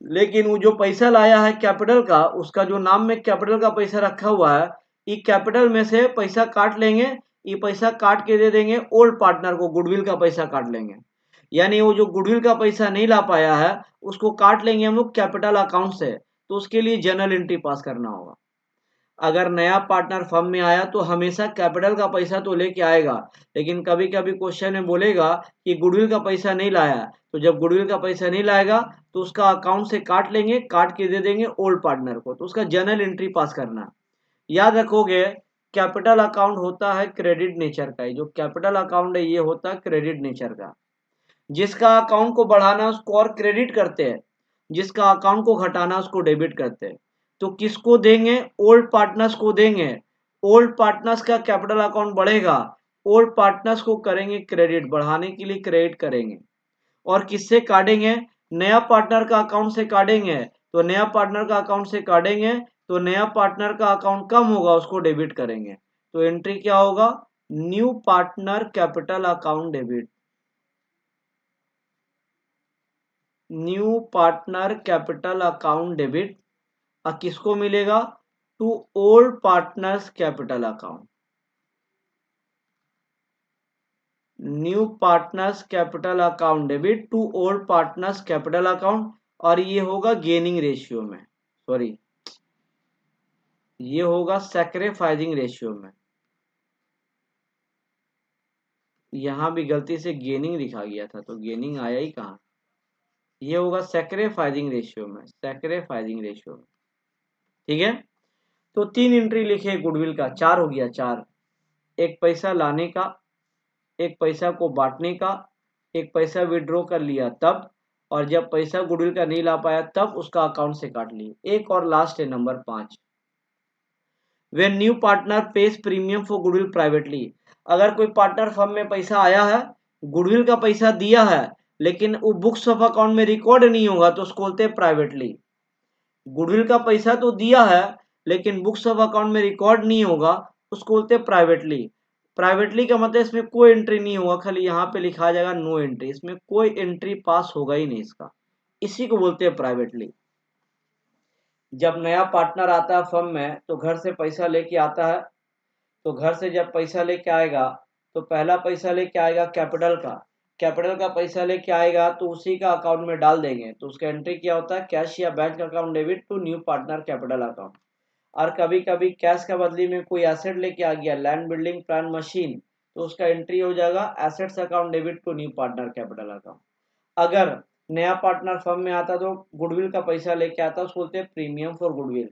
लेकिन वो जो पैसा लाया है कैपिटल का, उसका जो नाम में कैपिटल का पैसा रखा हुआ है, ये कैपिटल में से पैसा काट लेंगे, ये पैसा काट के दे देंगे ओल्ड पार्टनर को, गुडविल का पैसा काट लेंगे। यानी वो जो गुडविल का पैसा नहीं ला पाया है उसको काट लेंगे हम लोग कैपिटल अकाउंट से, तो उसके लिए जर्नल एंट्री पास करना होगा। अगर नया पार्टनर फर्म में आया तो हमेशा कैपिटल का पैसा तो लेके आएगा, लेकिन कभी कभी क्वेश्चन में बोलेगा कि गुडविल का पैसा नहीं लाया, तो जब गुडविल का पैसा नहीं लाएगा तो उसका अकाउंट से काट लेंगे, काट के दे देंगे ओल्ड पार्टनर को, तो उसका जर्नल एंट्री पास करना। याद रखोगे कैपिटल अकाउंट होता है क्रेडिट नेचर का, जो कैपिटल अकाउंट है ये होता है क्रेडिट नेचर का। जिसका अकाउंट को बढ़ाना उसको और क्रेडिट करते हैं, जिसका अकाउंट को घटाना उसको डेबिट करते हैं। तो किसको देंगे, ओल्ड पार्टनर्स को देंगे, ओल्ड पार्टनर्स का कैपिटल अकाउंट बढ़ेगा, ओल्ड पार्टनर्स को करेंगे क्रेडिट, बढ़ाने के लिए क्रेडिट करेंगे। और किससे काटेंगे, नया पार्टनर का अकाउंट से काटेंगे, तो नया पार्टनर का अकाउंट से काटेंगे तो नया पार्टनर का अकाउंट कम होगा उसको डेबिट करेंगे, तो एंट्री क्या होगा, new partner capital account debit, new partner capital account debit. और किसको मिलेगा, to old partners capital account, new partners capital account debit to old partners capital account. और ये होगा गेनिंग रेशियो में, सॉरी ये होगा सैक्रिफाइसिंग रेशियो में, यहां भी गलती से गेनिंग लिखा गया था तो गेनिंग आया ही कहां, ये होगा सैक्रिफाइसिंग रेशियो में, सैक्रिफाइसिंग रेशियो में। ठीक है, तो तीन एंट्री लिखे गुडविल का, चार हो गया, चार, एक पैसा लाने का, एक पैसा को बांटने का, एक पैसा विड्रॉ कर लिया तब, और जब पैसा गुडविल का नहीं ला पाया तब उसका अकाउंट से काट लिए। एक और लास्ट है number 5, when new partner page premium for goodwill privately, अगर कोई पार्टनर फर्म में पैसा आया है गुडविल का पैसा दिया है लेकिन वो बुक्स ऑफ अकाउंट में रिकॉर्ड नहीं होगा तो उसको बोलते हैं प्राइवेटली। गुडविल का पैसा तो दिया है लेकिन बुक्स ऑफ अकाउंट में रिकॉर्ड नहीं होगा उसको बोलते हैं प्राइवेटली। प्राइवेटली का मतलब इसमें कोई एंट्री नहीं होगा, खाली यहाँ पे लिखा जाएगा नो एंट्री, इसमें कोई एंट्री पास होगा ही नहीं इसका, इसी को बोलते हैं प्राइवेटली। जब नया पार्टनर आता है फर्म में तो घर से पैसा लेके आता है, तो घर से जब पैसा लेके आएगा तो पहला पैसा लेके आएगा कैपिटल का पैसा लेके आएगा तो उसी का अकाउंट में डाल देंगे, तो उसका एंट्री क्या होता है, कैश या bank account debit to new partner capital account. और कभी कभी कैश का बदली में कोई एसेट लेके आ गया, लैंड बिल्डिंग प्लान मशीन, तो उसका एंट्री हो जाएगा assets account debit to new partner capital account. अगर नया पार्टनर फर्म में आता तो गुडविल का पैसा लेके आता, उसको बोलते हैं प्रीमियम फॉर गुडविल।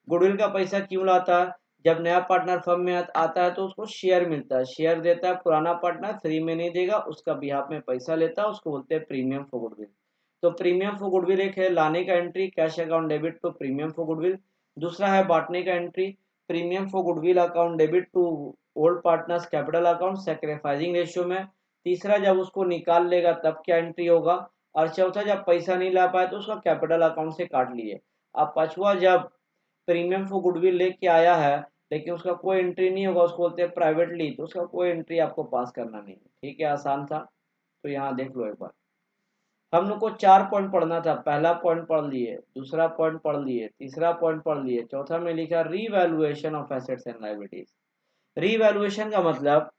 गुडविल का पैसा क्यों लाता है, जब नया पार्टनर फर्म में आता है तो उसको शेयर मिलता है, शेयर देता है, पुराना पार्टनर फ्री में नहीं देगा, उसका बिहाफ में पैसा लेता है, उसको बोलते हैं प्रीमियम फॉर गुडविल। तो प्रीमियम फॉर गुडविल एक है लाने का entry, cash account debit to premium for goodwill. दूसरा है बांटने का entry, premium for goodwill account debit to old partners capital account sacrificing ratio में। तीसरा जब उसको निकाल लेगा तब क्या एंट्री होगा। और चौथा जब पैसा नहीं ला पाए तो उसका कैपिटल अकाउंट से काट लिए। अब पांचवा जब प्रीमियम फॉर गुडविल लेके आया है लेकिन उसका कोई एंट्री नहीं होगा, उसको बोलते हैं प्राइवेटली, तो उसका कोई एंट्री आपको पास करना नहीं है। ठीक है, आसान था। तो यहाँ देख लो एक बार, हम लोग को 4 पॉइंट पढ़ना था। पहला पॉइंट पढ़ लिए, दूसरा पॉइंट पढ़ लिए, तीसरा पॉइंट पढ़ लिए, चौथा में लिखा revaluation of assets and liabilities. Revaluation का मतलब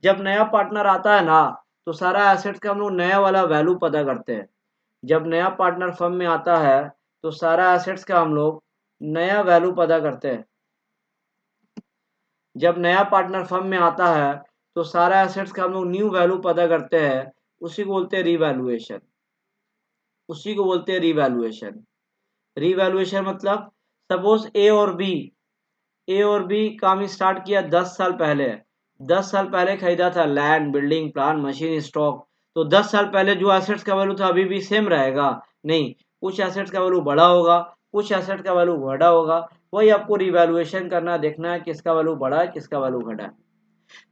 जब नया पार्टनर आता है ना तो सारा एसेट्स का हम लोग नया वाला वैल्यू पता करते हैं। जब नया पार्टनर फर्म में आता है तो सारा एसेट्स का हम लोग नया वैल्यू पता करते हैं। जब नया पार्टनर फर्म में आता है तो सारा एसेट्स का हम लोग न्यू वैल्यू पता करते हैं, उसी को बोलते हैं रीवैल्यूएशन। उसी को बोलते हैं रीवैल्यूएशन। रीवैल्यूएशन मतलब सपोज ए और बी काम स्टार्ट किया 10 साल पहले। 10 साल पहले खरीदा था land building plan machine stock, तो 10 साल पहले जो एसेट्स का वैल्यू था अभी भी सेम रहेगा? नहीं, कुछ एसेट्स का वैल्यू बढ़ा होगा, कुछ एसेट का वैल्यू घटा होगा। वही आपको रिवैल्यूएशन करना, देखना है किसका वैल्यू बढ़ा है किसका वैल्यू घटा है।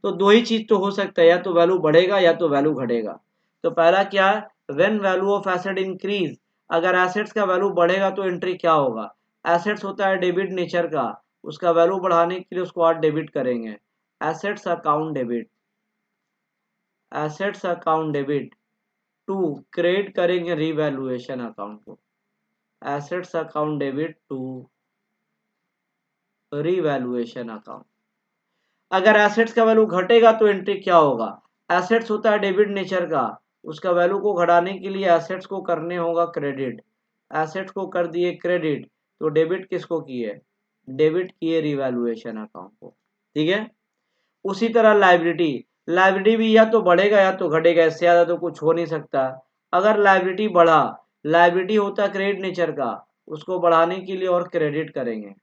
तो दो ही चीज तो हो सकता है, या तो वैल्यू बढ़ेगा या तो वैल्यू घटेगा। तो पहला क्या है, when value of asset increase. अगर एसेट्स का वैल्यू बढ़ेगा तो एंट्री क्या होगा, एसेट्स होता है डेबिट नेचर का, उसका वैल्यू बढ़ाने के लिए उसको आज डेबिट करेंगे, assets account debit. Assets account debit to credit करेंगे रिवैल्यूएशन अकाउंट को, assets account debit to revaluation account. अगर एसेट्स का वैल्यू घटेगा तो एंट्री क्या होगा, एसेट्स होता है डेबिट नेचर का, उसका वैल्यू को घटाने के लिए एसेट्स को करने होगा क्रेडिट, एसेट्स को कर दिए क्रेडिट, तो डेबिट किसको किए, डेबिट किए रिवैल्यूएशन अकाउंट को। ठीक है, उसी तरह लाइबिलिटी, लाइबिलिटी भी या तो बढ़ेगा या तो घटेगा, इससे ज्यादा तो कुछ हो नहीं सकता। अगर लाइबिलिटी बढ़ा, लाइबिलिटी होता है क्रेडिट नेचर का, उसको बढ़ाने के लिए और क्रेडिट करेंगे,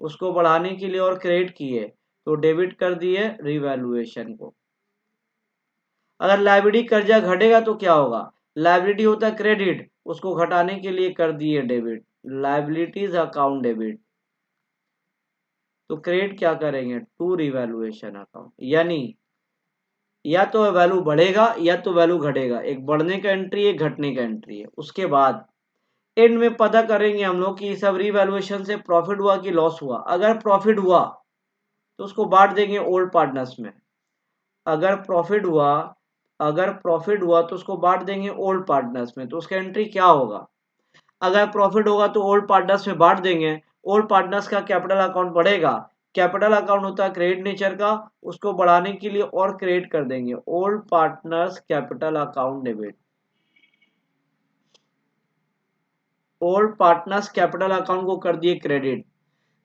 उसको बढ़ाने के लिए और क्रेडिट किए तो डेबिट कर दिए रिवैल्यूएशन को। अगर लायबिलिटी कर्जा घटेगा तो क्या होगा, लायबिलिटी होता है क्रेडिट, उसको घटाने के लिए कर दिए डेबिट, लायबिलिटीज अकाउंट डेबिट, तो क्रेडिट क्या करेंगे टू रिवैल्यूएशन अकाउंट। यानी या तो वैल्यू बढ़ेगा या तो वैल्यू घटेगा, एक बढ़ने का एंट्री है, एक घटने का एंट्री है। उसके बाद एंड में पता करेंगे हम लोग कि सब रिवैल्यूएशन से प्रॉफिट हुआ कि लॉस हुआ। अगर प्रॉफिट हुआ तो उसको बांट देंगे ओल्ड पार्टनर्स में, अगर प्रॉफिट हुआ अगर प्रॉफिट हुआ तो उसको बांट देंगे ओल्ड पार्टनर्स में, तो उसका एंट्री क्या होगा, अगर प्रॉफिट होगा तो ओल्ड पार्टनर्स में बांट देंगे, ओल्ड पार्टनर्स का कैपिटल अकाउंट बढ़ेगा, कैपिटल अकाउंट होता है क्रेडिट नेचर का, उसको बढ़ाने के लिए और क्रिएट कर देंगे old partners capital account debit, old partners capital account को कर दिए क्रेडिट।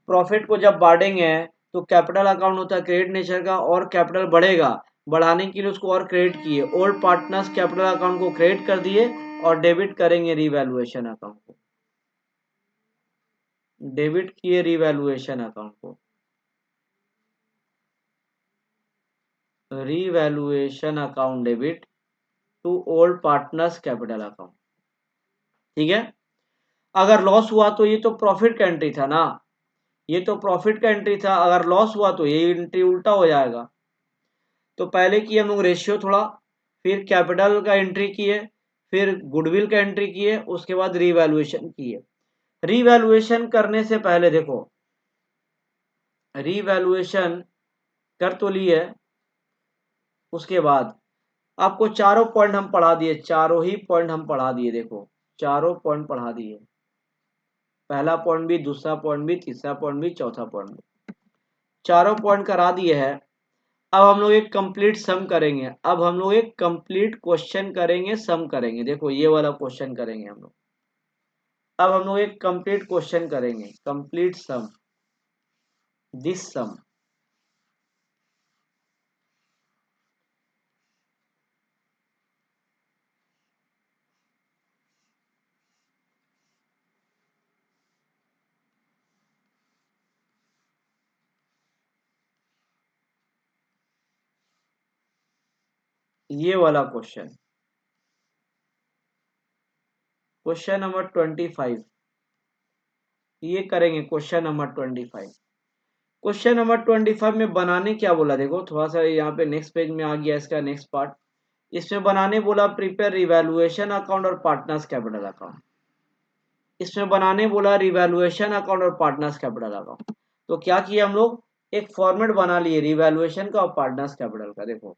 प्रॉफिट को जब बांटेंगे तो कैपिटल अकाउंट होता है क्रेडिट नेचर का और कैपिटल बढ़ेगा, बढ़ाने के लिए उसको और क्रेडिट किए, ओल्ड पार्टनर्स कैपिटल अकाउंट को क्रेडिट कर दिए और डेबिट करेंगे रिवैल्यूएशन अकाउंट को, डेबिट किए रिवैल्यूएशन अकाउंट को, revaluation account debit to old partners capital account. ठीक है, अगर लॉस हुआ तो ये तो प्रॉफिट का एंट्री था ना, ये तो प्रॉफिट का एंट्री था, अगर लॉस हुआ तो ये एंट्री उल्टा हो जाएगा। तो पहले किए हम लोग रेशियो थोड़ा, फिर कैपिटल का एंट्री किए, फिर गुडविल का एंट्री किए, उसके बाद रीवैल्यूएशन किए। रीवैल्यूएशन करने से पहले देखो, रीवैल्यूएशन कर तो लिए, उसके बाद आपको चारों पॉइंट हम पढ़ा दिए, चारों ही पॉइंट हम पढ़ा दिए। देखो चारों पॉइंट पढ़ा दिए, पहला पॉइंट भी, दूसरा पॉइंट भी, तीसरा पॉइंट भी, चौथा पॉइंट भी, चारों पॉइंट करा दिए हैं। अब हम लोग एक कंप्लीट सम करेंगे, अब हम लोग एक कंप्लीट क्वेश्चन करेंगे, सम करेंगे। देखो ये वाला क्वेश्चन करेंगे हम लोग। अब हम लोग एक कंप्लीट क्वेश्चन करेंगे, कंप्लीट सम, दिस सम। ये वाला क्वेश्चन, क्वेश्चन नंबर 25, ये करेंगे क्वेश्चन नंबर 25। क्वेश्चन नंबर 25 में बनाने क्या बोला, देखो थोड़ा सा यहाँ पे नेक्स्ट पेज में आ गया इसका नेक्स्ट पार्ट। इसमें बनाने बोला प्रिपेयर रिवैल्यूएशन अकाउंट और पार्टनर्स कैपिटल अकाउंट। इसमें बनाने बोला रिवैल्यूएशन अकाउंट और पार्टनर्स कैपिटल अकाउंट। तो क्या किया हम लोग, एक फॉर्मेट बना लिए रिवैल्यूएशन का और पार्टनर्स कैपिटल का। देखो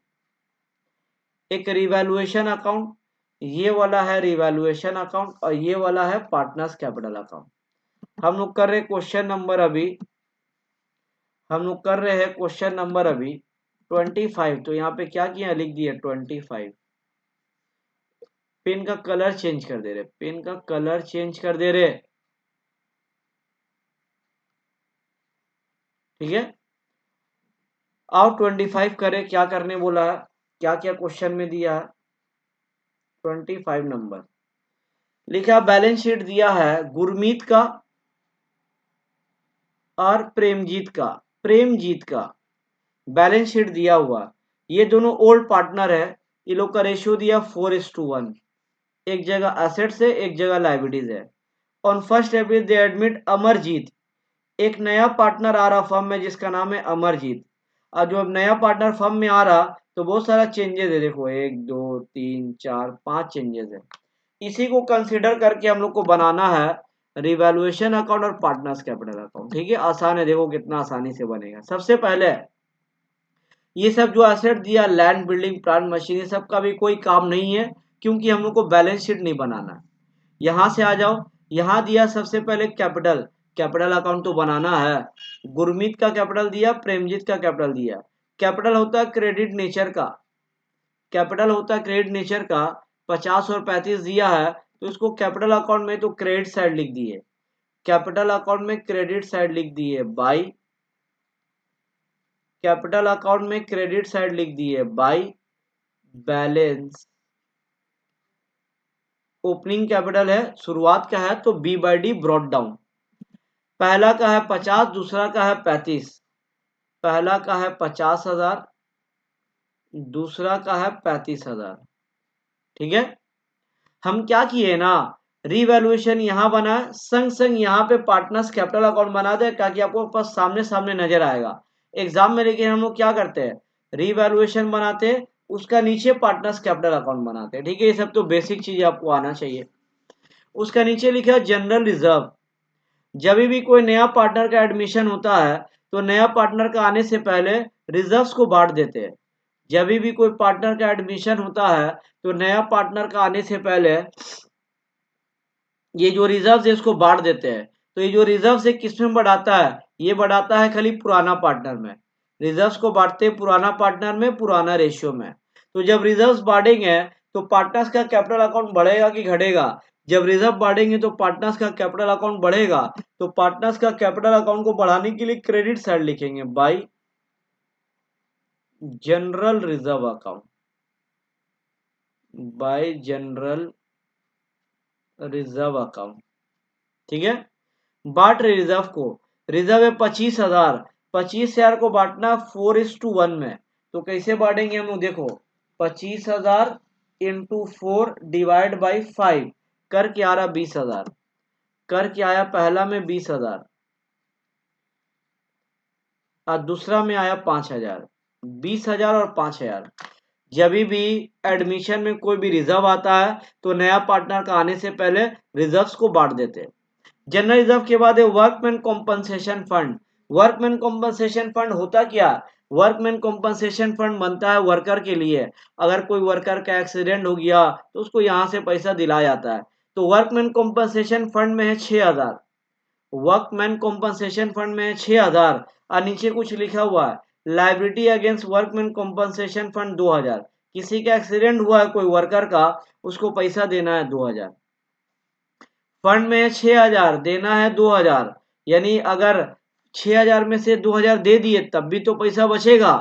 एक रिवैल्यूएशन अकाउंट, ये वाला है रिवैल्यूएशन अकाउंट, और ये वाला है पार्टनर्स कैपिटल अकाउंट। हम लोग कर रहे क्वेश्चन नंबर अभी, हम लोग कर रहे हैं क्वेश्चन नंबर अभी 25। तो यहाँ पे क्या किया, लिख दिया 25। पेन का कलर चेंज कर दे रहे, पेन का कलर चेंज कर दे रहे, ठीक है। आओ 25 करें, क्या करने बोला है, क्या क्या क्वेश्चन में दिया है। 25 नंबर लिखा, बैलेंस शीट दिया है गुरमीत का और प्रेमजीत का, प्रेमजीत का बैलेंस शीट दिया हुआ। ये दोनों ओल्ड पार्टनर है, ये लोग का रेशियो दिया 4:1। एक जगह एसेट्स है, एक जगह लाइबिलिटीज है। On 1 April they admit Amarjeet, एक नया पार्टनर आ रहा फर्म में जिसका नाम है अमरजीत। और जो अब नया पार्टनर फर्म में आ रहा, तो बहुत सारा चेंजेस है। देखो 1 2 3 4 5 चेंजेस है। इसी को कंसिडर करके हम लोग को बनाना है रिवैल्यूएशन अकाउंट और पार्टनर्स कैपिटल अकाउंट। ठीक है, आसान है, देखो कितना आसानी से बनेगा। सबसे पहले ये सब जो एसेट दिया, लैंड बिल्डिंग प्लांट मशीन, ये सब का भी कोई काम नहीं है, क्योंकि हम लोग को बैलेंस शीट नहीं बनाना। यहां से आ जाओ, यहां दिया सबसे पहले कैपिटल, कैपिटल अकाउंट तो बनाना है। गुरमीत का कैपिटल दिया, प्रेमजीत का कैपिटल दिया। कैपिटल होता है क्रेडिट नेचर का, कैपिटल होता है क्रेडिट नेचर का। 50 और 35 दिया है, तो इसको कैपिटल अकाउंट में तो क्रेडिट साइड लिख दिए, कैपिटल अकाउंट में क्रेडिट साइड लिख दिए बाई, कैपिटल अकाउंट में क्रेडिट साइड लिख दिए बाई बैलेंस। ओपनिंग कैपिटल है, शुरुआत का है, तो B by D brought down. पहला का है 50, दूसरा का है 35। पहला का है 50,000, दूसरा का है 35,000। ठीक है, हम क्या किए ना, रीवैल्यूएशन यहां बना, संग संग यहाँ पे पार्टनर्स कैपिटल अकाउंट बना दे, ताकि आपको पास सामने सामने नजर आएगा एग्जाम में। लेकिन हम लोग क्या करते हैं, रीवैल्यूएशन बनाते, उसका नीचे पार्टनर्स कैपिटल अकाउंट बनाते। ठीक है, ये सब तो बेसिक चीज आपको आना चाहिए। उसका नीचे लिखा है जनरल रिजर्व। जब भी कोई नया पार्टनर का एडमिशन होता है, तो नया पार्टनर का आने से पहले रिजर्व्स को बांट देते हैं। जब भी कोई पार्टनर का एडमिशन होता है, तो नया पार्टनर का आने से पहले ये जो रिजर्व है इसको बांट देते हैं। तो ये जो रिजर्व है किस में बढ़ाता है, ये बढ़ाता है खाली पुराना पार्टनर में। रिजर्व्स को बांटते हैं पुराना पार्टनर में, पुराना रेशियो में। तो जब रिजर्व्स बांटेंगे, तो पार्टनर्स का कैपिटल अकाउंट बढ़ेगा कि घटेगा। जब रिजर्व बांटेंगे तो पार्टनर्स का कैपिटल अकाउंट बढ़ेगा। तो पार्टनर्स का कैपिटल अकाउंट को बढ़ाने के लिए क्रेडिट साइड लिखेंगे by general reserve account, bye general reserve account. ठीक है, बांट रहे रिजर्व को, रिजर्व है 25,000, 25,000 को बांटना 4:1 में। तो कैसे बांटेंगे हम लोग, देखो 25,000 इंटू 4 डिवाइड बाई 5, कर क्या आ रहा 20,000, कर क्या आया, पहला में 20,000 और दूसरा में आया 5,000। 20,000 और 5,000। जब भी एडमिशन में कोई भी रिजर्व आता है तो नया पार्टनर का आने से पहले रिजर्व्स को बांट देते हैं। जनरल रिजर्व के बाद है workman compensation fund. Workman compensation fund होता क्या? वर्कमैन कॉम्पनसेशन फंड बनता है वर्कर के लिए। अगर कोई वर्कर का एक्सीडेंट हो गया तो उसको यहाँ से पैसा दिलाया जाता है। तो वर्कमैन कॉम्पनसेशन फंड में है 6,000। वर्कमैन कॉम्पनसेशन फंड में 6,000 और नीचे कुछ लिखा हुआ है liability against workman compensation fund 2,000। किसी का एक्सीडेंट हुआ है कोई वर्कर का, उसको पैसा देना है 2,000। फंड में 6,000 देना है 2,000, यानी अगर 6,000 में से 2,000 दे दिए तब भी तो पैसा बचेगा।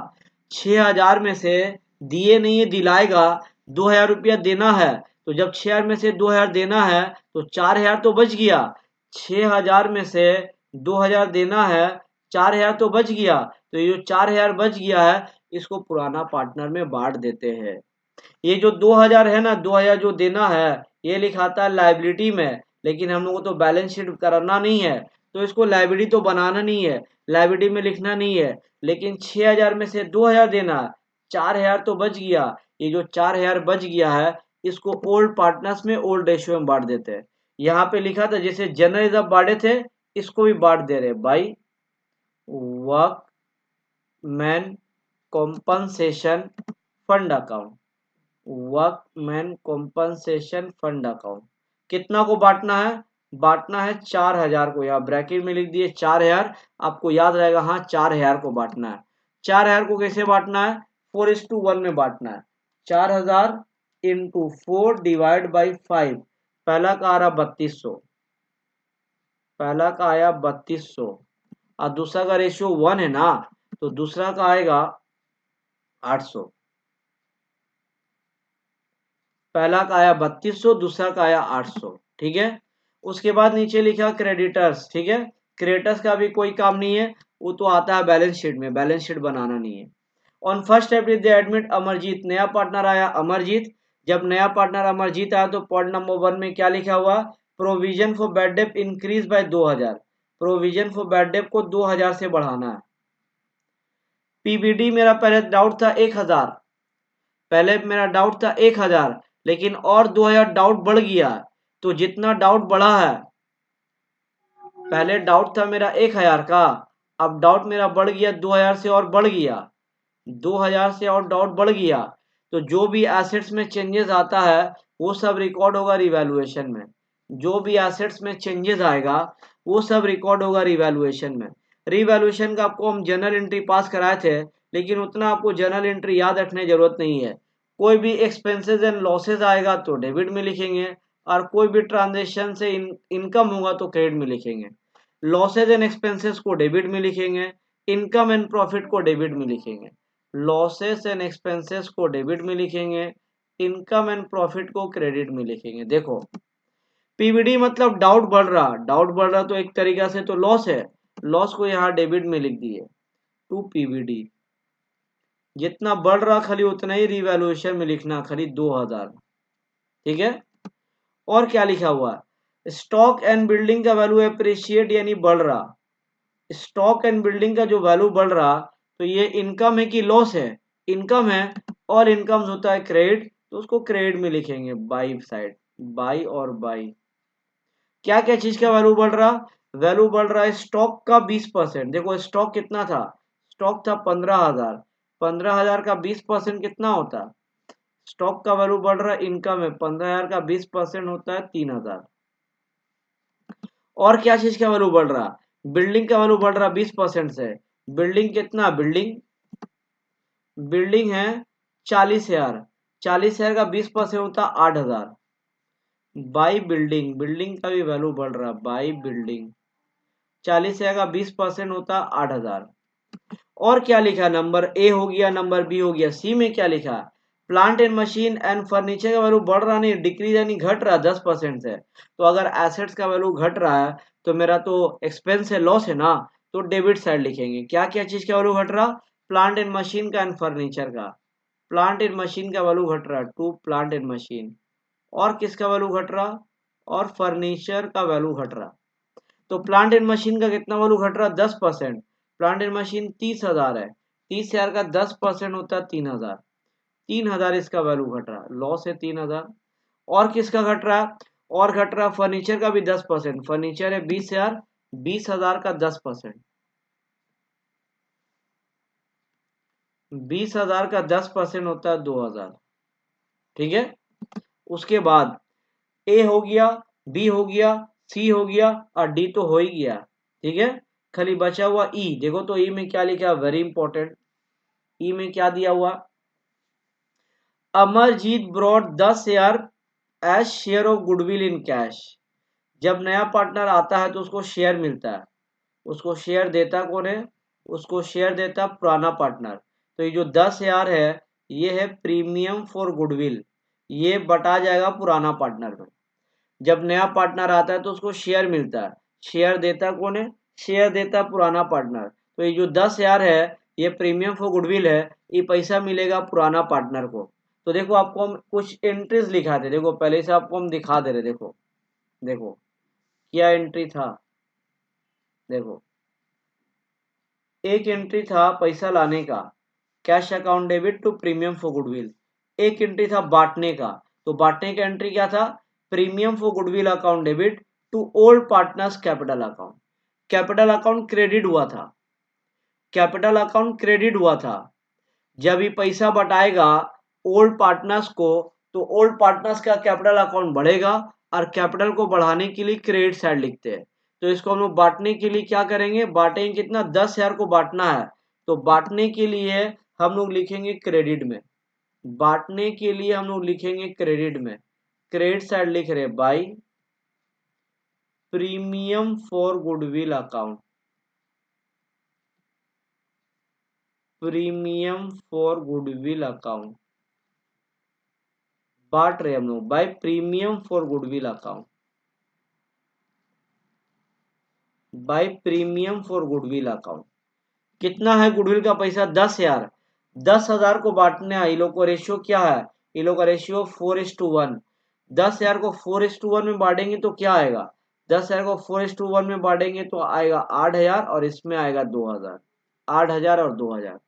6,000 में से दिए नहीं है, दिलाएगा। 2,000 रुपया देना है, तो जब 6,000 में से 2,000 देना है तो 4,000 तो बच गया। 6,000 में से 2,000 देना है, 4,000 तो बच गया। तो ये जो 4,000 बच गया है इसको पुराना पार्टनर में बांट देते हैं। ये जो 2,000 है ना, 2,000 जो देना है ये लिखाता है लाइबिलिटी में, लेकिन हम लोग को तो बैलेंस शीट करना नहीं है, तो इसको लाइबिलिटी तो बनाना नहीं है, लाइबिलिटी में लिखना नहीं है। लेकिन 6,000 में से 2,000 देना है, 4,000 तो बच गया। ये जो 4,000 बच गया है इसको ओल्ड पार्टनर्स में ओल्ड रेशियो में बांट देते हैं। यहाँ पे लिखा था जैसे जनरल रिजर्व बांटे थे, इसको भी बांट दे रहे by workman compensation fund account. Workman compensation fund account कितना को बांटना है? बांटना है 4,000 को। यहाँ ब्रैकेट में लिख दिए 4,000, आपको याद रहेगा। हाँ, 4,000 को बांटना है। 4,000 को कैसे बांटना है? 4:1 में बांटना है। 4,000 इंटू 4 डिवाइड बाई 5। पहला का आ रहा 3200, पहला का आया 3200 और दूसरा का रेशियो 1 है ना, तो दूसरा का आएगा 800। पहला का आया 3200, दूसरा का आया 800। ठीक है। उसके बाद नीचे लिखा क्रेडिटर्स। ठीक है, क्रेडिटर्स का भी कोई काम नहीं है, वो तो आता है बैलेंस शीट में, बैलेंस शीट बनाना नहीं है। On first April they admit Amarjeet, नया पार्टनर आया अमरजीत। जब नया पार्टनर अमरजीत आया तो पॉइंट नंबर 1 में क्या लिखा हुआ? Provision for bad debt increase by 2,000। Provision for bad debt को 2,000 से बढ़ाना है। पीबीडी मेरा पहले डाउट था 1,000, पहले मेरा डाउट था 1,000, लेकिन और 2,000 डाउट बढ़ गया। तो जितना डाउट बढ़ा है, पहले डाउट था मेरा 1,000 का, अब डाउट मेरा बढ़ गया 2,000 से और बढ़ गया, 2,000 से और डाउट बढ़ गया। तो जो भी एसेट्स में चेंजेस आता है वो सब रिकॉर्ड होगा रिवैल्यूएशन में। जो भी एसेट्स में चेंजेस आएगा वो सब रिकॉर्ड होगा रिवैल्यूएशन में। रिवैल्यूएशन का आपको हम जर्नल एंट्री पास कराए थे, लेकिन उतना आपको जर्नल एंट्री याद रखने की जरूरत नहीं है। कोई भी एक्सपेंसेस एंड लॉसेस आएगा तो डेबिट में लिखेंगे, और कोई भी ट्रांजेक्शन से इनकम होगा तो क्रेडिट में लिखेंगे। लॉसेज एंड एक्सपेंसेस को डेबिट में लिखेंगे, इनकम एंड प्रॉफिट को डेबिट में लिखेंगे। लॉसेस एंड एक्सपेंसेस को डेबिट में लिखेंगे, इनकम एंड प्रॉफिट को क्रेडिट में लिखेंगे। देखो, पीवीडी मतलब डाउट बढ़ रहा, डाउट बढ़ रहा तो एक तरीका से तो लॉस है, लॉस को यहाँ डेबिट में लिख दिए टू पीवीडी। जितना बढ़ रहा खाली उतना ही रिवैल्यूएशन में लिखना, खाली 2,000। ठीक है। और क्या लिखा हुआ है? स्टॉक एंड बिल्डिंग का वैल्यू अप्रिशिएट यानी बढ़ रहा। स्टॉक एंड बिल्डिंग का जो वैल्यू बढ़ रहा, तो ये इनकम है कि लॉस है? इनकम है, और इनकम होता है क्रेडिट, तो उसको क्रेडिट में लिखेंगे बाई साइड, बाई और बाई। क्या क्या चीज का वैल्यू बढ़ रहा? वैल्यू बढ़ रहा है स्टॉक का 20%। देखो स्टॉक कितना था? स्टॉक था 15,000। 15,000 का 20% कितना होता? स्टॉक का वैल्यू बढ़ रहा है, इनकम है, 15,000 का 20% होता है 3,000। और क्या चीज का वैल्यू बढ़ रहा? बिल्डिंग का वैल्यू बढ़ रहा 20% से। बिल्डिंग कितना? बिल्डिंग बिल्डिंग है 40,000। 40,000 का 20% होता 8,000। बाई बिल्डिंग, बिल्डिंग का भी वैल्यू बढ़ रहा बाई बिल्डिंग। 40,000 का 20% होता 8,000। और क्या लिखा? नंबर ए हो गया, नंबर बी हो गया। सी में क्या लिखा? Plant and machine and furniture का वैल्यू बढ़ रहा नहीं, डिक्रीज यानी घट रहा 10% से। तो अगर एसेट्स का वैल्यू घट रहा है तो मेरा तो एक्सपेंस है, लॉस है ना, तो डेबिट साइड लिखेंगे। क्या क्या चीज का वैल्यू घट रहा? प्लांट एंड मशीन का एंड फर्नीचर का। प्लांट एंड मशीन का वैल्यू घट रहा टू प्लांट एंड मशीन। और किसका वैल्यू घट रहा? और फर्नीचर का वैल्यू घट रहा। तो प्लांट एंड मशीन का कितना वैल्यू घट रहा? 10%। प्लांट एंड मशीन 30,000 है, 30,000 का 10% होता है 3,000। 3,000 इसका वैल्यू घट रहा है, लॉस है 3,000। और किसका घट रहा है? और घट रहा है फर्नीचर का भी 10%। फर्नीचर है 20,000, 20,000 का 10%, 20,000 का 10% होता है 2,000। ठीक है, उसके बाद ए हो गया, बी हो गया, सी हो गया और डी तो हो ही गया। ठीक है, खाली बचा हुआ ई। देखो तो ई में क्या लिखा है, वेरी इंपॉर्टेंट। ई में क्या दिया हुआ, Amarjeet brought 10,000 as share of goodwill in cash. जब नया पार्टनर आता है तो उसको शेयर मिलता है। उसको शेयर देता कौन है? उसको शेयर देता पुराना पार्टनर। तो ये जो 10,000 है ये है प्रीमियम फॉर गुडविल, ये बटा जाएगा पुराना पार्टनर में। जब नया पार्टनर आता है तो उसको शेयर मिलता है। शेयर देता कौन है? शेयर देता पुराना पार्टनर। तो ये जो 10,000 है ये प्रीमियम फॉर गुडविल है, ये पैसा मिलेगा पुराना पार्टनर को। तो देखो आपको हम कुछ एंट्रीज लिखा थे, देखो पहले से आपको हम दिखा दे रहे। देखो देखो क्या एंट्री था। देखो एक एंट्री था पैसा लाने का, cash account debit to premium for goodwill. एक एंट्री था बांटने का, तो बांटने का एंट्री क्या था? Premium for goodwill account debit to old partners capital account. Capital account credit हुआ था, कैपिटल अकाउंट क्रेडिट हुआ था। जब ये पैसा बटाएगा ओल्ड पार्टनर्स को तो ओल्ड पार्टनर्स का कैपिटल अकाउंट बढ़ेगा, और कैपिटल को बढ़ाने के लिए क्रेडिट साइड लिखते हैं। तो इसको हम लोग बांटने के लिए क्या करेंगे, बांटेंगे कितना? 10,000 को बांटना है, तो बांटने के लिए हम लोग लिखेंगे क्रेडिट में। बांटने के लिए हम लोग लिखेंगे क्रेडिट में। क्रेडिट साइड लिख रहे by premium for goodwill account, premium for goodwill account बांट रहे हम लोग by premium for goodwill account, by premium for goodwill account. कितना है गुडविल का पैसा? 10,000। 10,000 को बांटने हैं, ये लोग को रेशियो क्या है? ये लोग का रेशियो 4:1। 10,000 को 4:1 में बांटेंगे तो क्या आएगा? 10,000 को 4:1 में बांटेंगे तो आएगा 8,000 और इसमें आएगा 2,000। 8,000 और 2,000।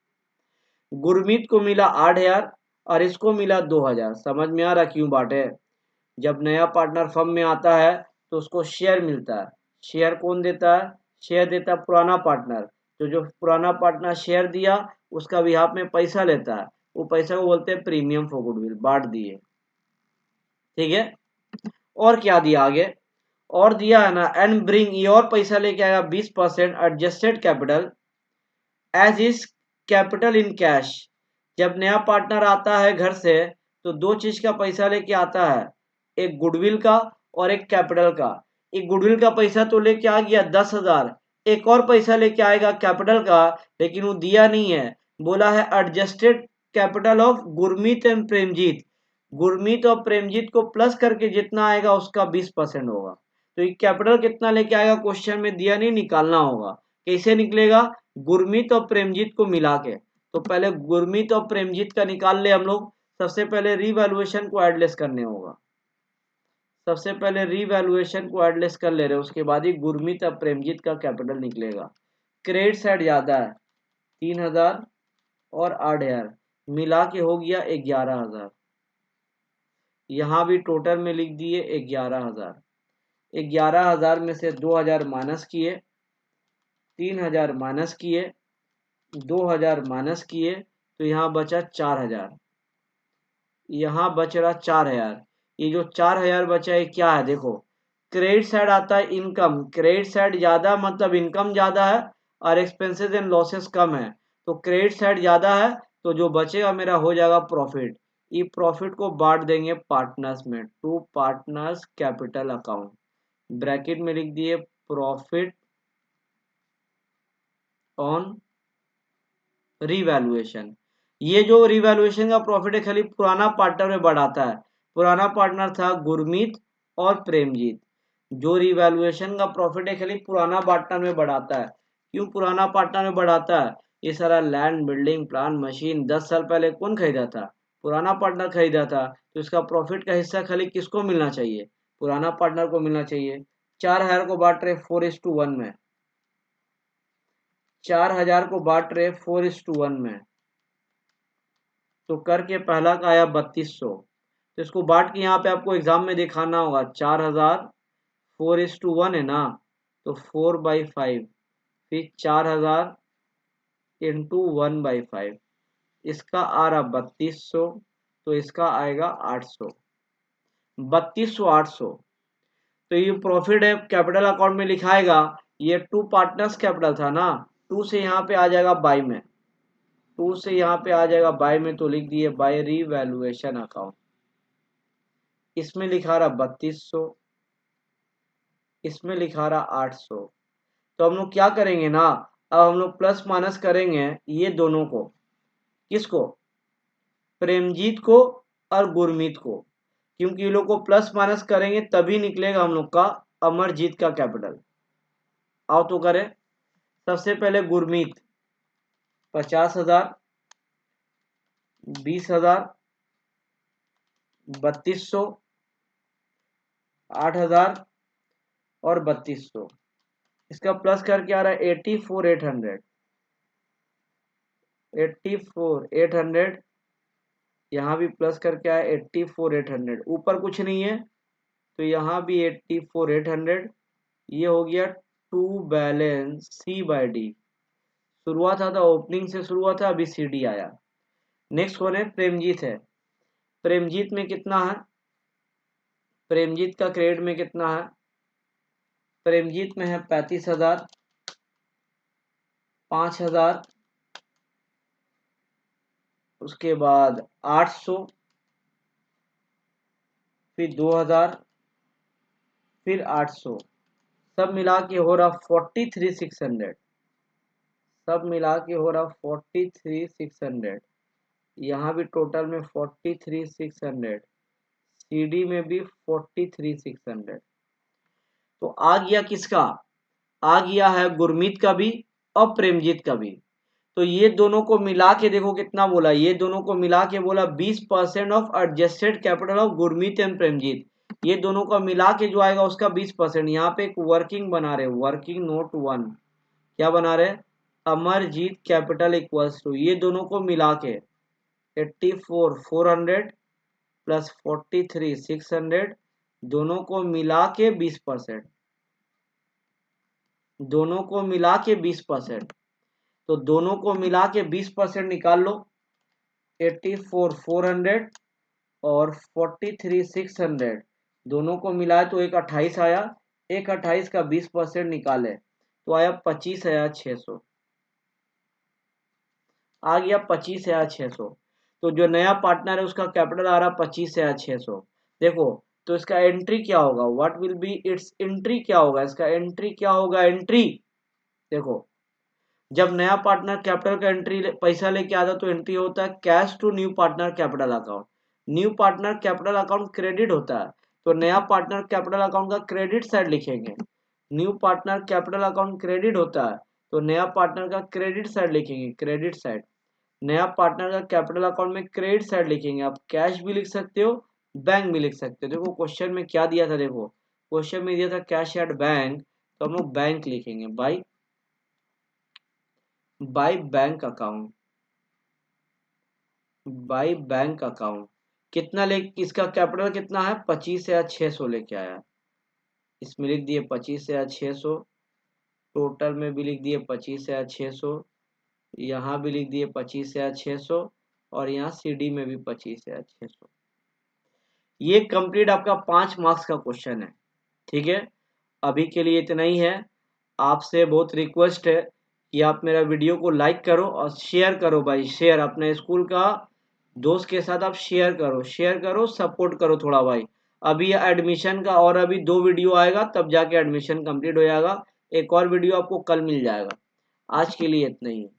गुरमीत को मिला 8,000 और इसको मिला 2,000। समझ में आ रहा क्यों बांटे? जब नया पार्टनर फर्म में आता है तो उसको शेयर मिलता है। शेयर कौन देता है? शेयर देता है पुराना पार्टनर। तो जो पुराना पार्टनर शेयर दिया उसका भी हाथ में पैसा लेता है, वो पैसा को बोलते हैं प्रीमियम फॉर गुडविल, बांट दिए। ठीक है, और क्या दिया आगे? और दिया है ना, एंड ब्रिंग, ये और पैसा लेके आएगा 20% adjusted capital as is capital in cash. जब नया पार्टनर आता है घर से तो दो चीज का पैसा लेके आता है, एक गुडविल का और एक कैपिटल का। एक गुडविल का पैसा तो लेके आ गया 10,000, एक और पैसा लेके आएगा कैपिटल का, लेकिन वो दिया नहीं है। बोला है adjusted capital of Gurmeet and Premjeet. Gurmeet और प्रेमजीत को प्लस करके जितना आएगा उसका 20% होगा। तो ये कैपिटल कितना लेके आएगा क्वेश्चन में दिया नहीं, निकालना होगा। कैसे निकलेगा? गुरमीत और प्रेमजीत को मिला के। तो पहले गुरमीत और प्रेमजीत का निकाल ले हम लोग। सबसे पहले रीवैल्यूएशन को एडलेस करने होगा। सबसे पहले रीवैल्यूएशन को एडलेस कर ले रहे, उसके बाद ही गुरमीत और प्रेमजीत का कैपिटल निकलेगा। क्रेडिट साइड ज्यादा है 3,000 और 8,000 मिला के हो गया 11,000। यहाँ भी टोटल में लिख दिए 11,000। 11,000 में से 2,000 माइनस किए, 3,000 माइनस किए, 2,000 माइनस किए, तो यहाँ बचा 4,000। यहाँ बच रहा 4,000। ये जो 4,000 बचा है क्या है? देखो क्रेडिट साइड आता है इनकम, क्रेडिट साइड ज्यादा मतलब इनकम ज्यादा है और एक्सपेंसेस एंड लॉसेस कम है। तो क्रेडिट साइड ज्यादा है तो जो बचेगा मेरा हो जाएगा प्रॉफिट। ये प्रॉफिट को बांट देंगे पार्टनर्स में, to partners capital account. Bracket में लिख दिए प्रॉफिट ऑन रिवैल्यूएशन। ये जो रिवैल्यूएशन का प्रॉफिट है खाली पुराना पार्टनर में बढ़ाता है। पुराना पार्टनर था गुरमीत और प्रेमजीत। जो रिवैल्यूएशन का प्रॉफिट है खाली पुराना पार्टनर में बढ़ाता है। क्यों पुराना पार्टनर में बढ़ाता है? ये सारा लैंड बिल्डिंग प्लान मशीन 10 साल पहले कौन खरीदा था? पुराना पार्टनर खरीदा था। तो इसका प्रॉफिट का हिस्सा खाली किसको मिलना चाहिए? पुराना पार्टनर को मिलना चाहिए। 4,000 को बांट रहे 4:1 में। 4000 को बांट रहे 4:1 में, तो करके पहला का आया 3200। तो इसको बांट के यहाँ पे आपको एग्जाम में दिखाना होगा 4000 4:1 है ना, तो 4/5, फिर 4000 इंटू 1/5, इसका आ रहा 3200, तो इसका आएगा 800, 3200 800। तो ये प्रॉफिट है कैपिटल अकाउंट में लिखाएगा, ये टू पार्टनर्स कैपिटल था ना, टू से यहाँ पे आ जाएगा बाय में, टू से यहाँ पे आ जाएगा बाय में, तो लिख दिए बाय रीवैल्यूएशन अकाउंट। इसमें लिखा रहा 3200, इसमें लिखा रहा 800। तो हम लोग क्या करेंगे ना, अब हम लोग प्लस माइनस करेंगे ये दोनों को, किसको, प्रेमजीत को और गुरमीत को, क्योंकि ये लोग को प्लस माइनस करेंगे तभी निकलेगा हम लोग का अमरजीत का कैपिटल। आओ तो करें। सबसे पहले गुरमीत 50,000, 20,000, 3200, 8,000 और 3200। इसका प्लस करके आ रहा है 84,800, 84,800। यहाँ भी प्लस करके आया 84,800, ऊपर कुछ नहीं है तो यहाँ भी 84,800। ये हो गया टू बैलेंस C/D। शुरुआत था ओपनिंग से शुरुआत था, अभी CD आया। नेक्स्ट कौन है, प्रेमजीत है। प्रेमजीत में कितना है, प्रेमजीत का क्रेडिट में कितना है, प्रेमजीत में है 35,000, 5,000, उसके बाद 800, फिर 2,000, फिर 800, सब मिला के हो रहा 43,600, सब मिला के हो रहा 43,600। यहाँ भी टोटल में 43,600, CD में भी 43,600। तो आ गया किसका, आ गया है गुरमीत का भी और प्रेमजीत का भी। तो ये दोनों को मिला के देखो कितना बोला, ये दोनों को मिला के बोला 20% of adjusted capital of Gurmeet and Premjeet. ये दोनों का मिला के जो आएगा उसका 20%। यहाँ पे एक वर्किंग बना रहे, वर्किंग नोट 1, क्या बना रहे, अमरजीत कैपिटल इक्वल्स टू, ये दोनों को मिला के 84,400 प्लस 43,600, दोनों को मिला के 20%, दोनों को मिला के 20%। तो दोनों को मिला के 20% निकाल लो, 84,400 और 43,600 दोनों को मिलाए तो एक 28 आया, एक 28 का 20% निकाले तो आया 25,600, आ गया 25,600। तो जो नया पार्टनर है उसका कैपिटल आ रहा 25,600। देखो तो इसका एंट्री क्या होगा, what will be it's entry, क्या होगा इसका एंट्री, क्या होगा एंट्री। देखो जब नया पार्टनर कैपिटल का एंट्री पैसा लेके आता तो एंट्री होता है cash to new partner capital account, new partner capital account credit होता है, तो नया पार्टनर कैपिटल अकाउंट का क्रेडिट साइड लिखेंगे। New partner capital account credit होता है तो नया पार्टनर का क्रेडिट साइड लिखेंगे, क्रेडिट साइड। नया पार्टनर का कैपिटल अकाउंट में क्रेडिट साइड लिखेंगे, आप कैश भी लिख सकते हो, बैंक भी लिख सकते हो। देखो क्वेश्चन में क्या दिया था, देखो क्वेश्चन में दिया था कैश एट बैंक, तो हम लोग बैंक लिखेंगे, by bank account, by bank account. कितना ले, इसका कैपिटल कितना है 25,600 लेके आया, इसमें लिख दिए 25,600, टोटल में भी लिख दिए 25,600, यहाँ भी लिख दिए 25,600 और यहाँ CD में भी 25,600। ये कंप्लीट आपका 5 मार्क्स का क्वेश्चन है। ठीक है, अभी के लिए इतना ही है। आपसे बहुत रिक्वेस्ट है कि आप मेरा वीडियो को लाइक करो और शेयर करो भाई, शेयर अपने स्कूल का दोस्त के साथ आप शेयर करो, शेयर करो, सपोर्ट करो थोड़ा भाई। अभी एडमिशन का और अभी 2 वीडियो आएगा तब जाके एडमिशन कंप्लीट हो जाएगा, एक और वीडियो आपको कल मिल जाएगा। आज के लिए इतना ही है।